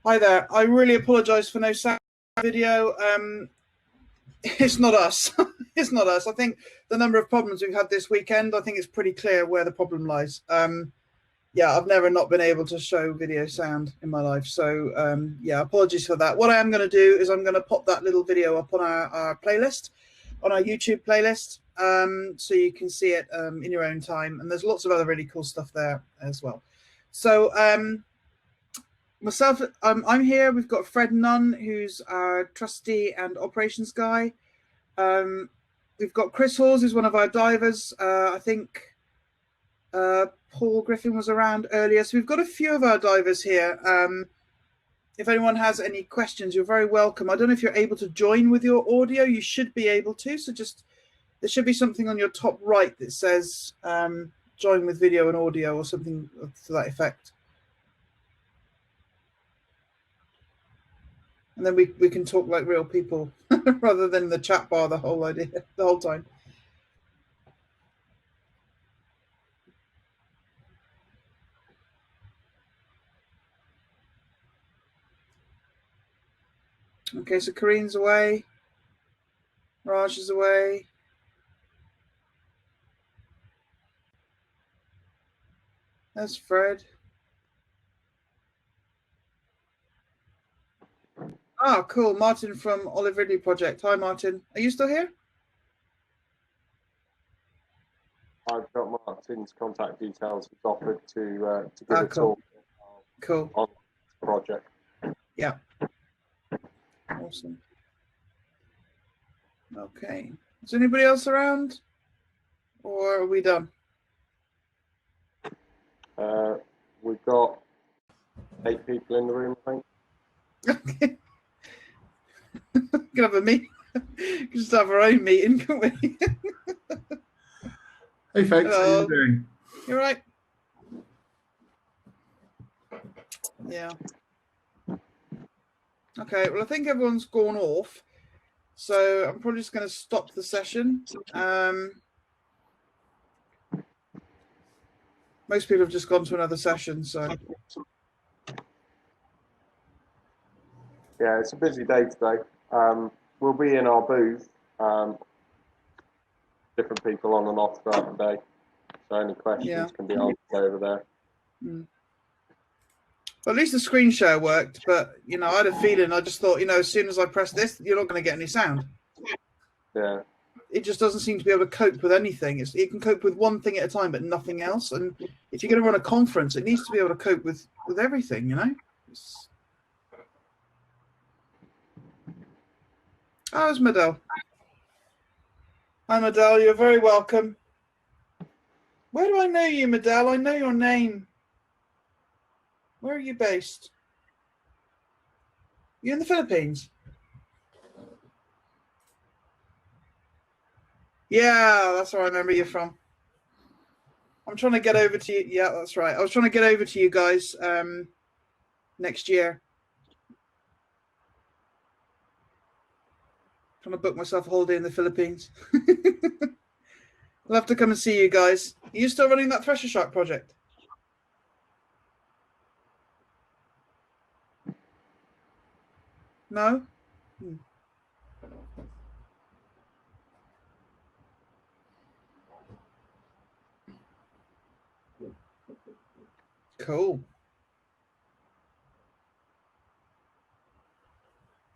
Speaker 1: Hi there. I really apologise for no sound video. It's not us. It's not us. I think the number of problems we've had this weekend, I think it's pretty clear where the problem lies. Yeah, I've never not been able to show video sound in my life. So yeah, apologies for that. What I am going to do is I'm going to pop that little video up on our playlist, on our YouTube playlist, so you can see it in your own time. And there's lots of other really cool stuff there as well. So myself, I'm here. We've got Fred Nunn, who's our trustee and operations guy. We've got Chris Hawes, who's one of our divers. I think Paul Griffin was around earlier. So we've got a few of our divers here. If anyone has any questions, you're very welcome. I don't know if you're able to join with your audio. You should be able to. So just there should be something on your top right that says join with video and audio or something to that effect. And then we can talk like real people rather than the chat bar the whole time. Okay, so Kareen's away. Raj is away. There's Fred. Ah, cool. Martin from Olive Ridley Project. Hi, Martin. Are you still here?
Speaker 2: I've got Martin's contact details. He's offered to give a
Speaker 1: cool.
Speaker 2: talk.
Speaker 1: Cool.
Speaker 2: On the project.
Speaker 1: Yeah. Awesome. Okay. Is anybody else around? Or are we done?
Speaker 2: We've got 8 people in the room, I think.
Speaker 1: Okay. Can have a meeting. Just have our own meeting, can't we?
Speaker 3: Hey folks, how are you doing?
Speaker 1: You all right? Yeah. Okay, well I think everyone's gone off. So I'm probably just going to stop the session. Most people have just gone to another session, so.
Speaker 2: Yeah, it's a busy day today. We'll be in our booth. Different people on and off throughout the day. So any questions can be answered over there.
Speaker 1: Well, at least the screen share worked, but you know, I had a feeling. I just thought, you know, as soon as I press this, you're not going to get any sound.
Speaker 2: Yeah.
Speaker 1: It just doesn't seem to be able to cope with anything. It can cope with one thing at a time, but nothing else. And if you're going to run a conference, it needs to be able to cope with everything, you know. How's Madel? Hi, Madel. You're very welcome. Where do I know you, Madel? I know your name. Where are you based? You in the Philippines? Yeah, that's where I remember you from. I'm trying to get over to you. Yeah, that's right. I was trying to get over to you guys next year. Trying to book myself a holiday in the Philippines. I'll have to come and see you guys. Are you still running that Thresher Shark project? No? Cool.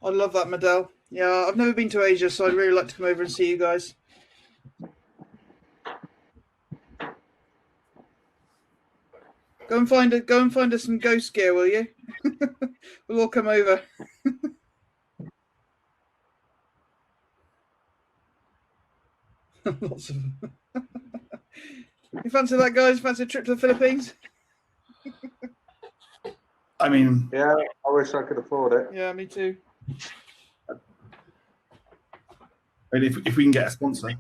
Speaker 1: I love that, Madel. Yeah, I've never been to Asia, so I'd really like to come over and see you guys. Go and find us some ghost gear, will you? We'll all come over. Lots of them. You fancy that, guys? Fancy a trip to the Philippines?
Speaker 3: I mean,
Speaker 2: yeah, I wish I could afford it.
Speaker 1: Yeah, me too.
Speaker 3: And if we can get a sponsor.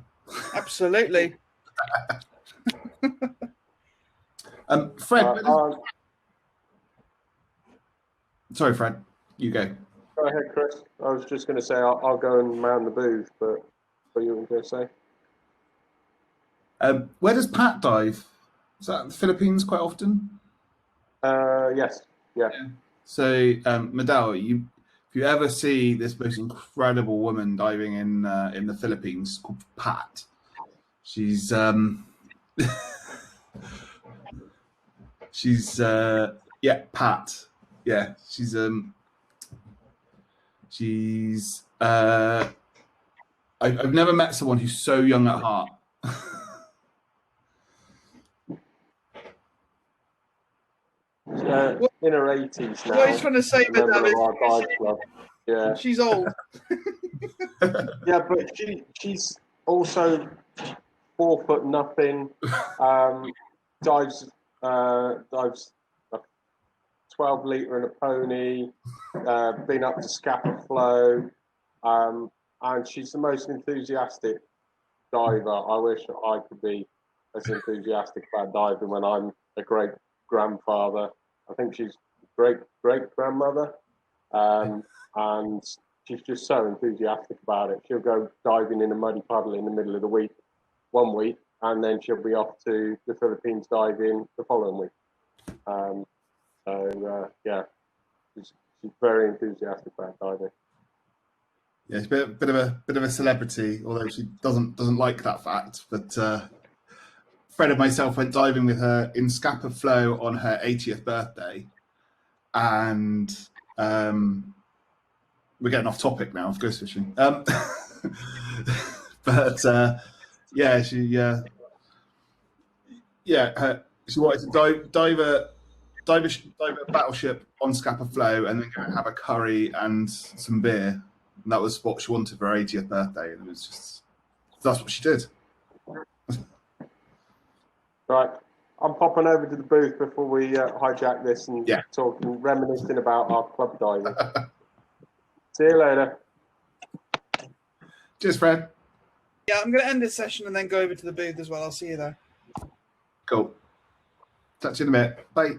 Speaker 1: Absolutely.
Speaker 3: Fred. Sorry, Fred. You go.
Speaker 2: Go ahead, Chris. I was just going to say I'll go and man the booth, but what you were going to say?
Speaker 3: Where does Pat dive? Is that the Philippines quite often?
Speaker 2: Yes. Yeah.
Speaker 3: So, Madal, if you ever see this most incredible woman diving in the Philippines called Pat, she's she's Pat. Yeah, she's I've never met someone who's so young at heart.
Speaker 2: In her 80s now.
Speaker 1: What are you trying to say,
Speaker 2: Member
Speaker 1: Madal?
Speaker 2: of our dive club. Yeah.
Speaker 1: She's old.
Speaker 2: Yeah, but she's also 4 foot nothing. Dives a 12 litre in a pony. Been up to Scapa Flow, and she's the most enthusiastic diver. I wish I could be as enthusiastic about diving when I'm a great grandfather. I think she's great grandmother, and she's just so enthusiastic about it. She'll go diving in a muddy puddle in the middle of the week, one week, and then she'll be off to the Philippines diving the following week. Yeah, she's very enthusiastic about diving.
Speaker 3: Yeah, she's a bit of a celebrity, although she doesn't like that fact. But Fred and myself went diving with her in Scapa Flow on her 80th birthday, and we're getting off topic now of ghost fishing. But she wanted to dive a battleship on Scapa Flow and then go and have a curry and some beer. And that was what she wanted for her 80th birthday, and that's what she did.
Speaker 2: Right, I'm popping over to the booth before we hijack this and talking, reminiscing about our club diving. See you later.
Speaker 3: Cheers, Fred.
Speaker 1: Yeah, I'm going to end this session and then go over to the booth as well. I'll see you there.
Speaker 3: Cool. Touch you in a minute. Bye.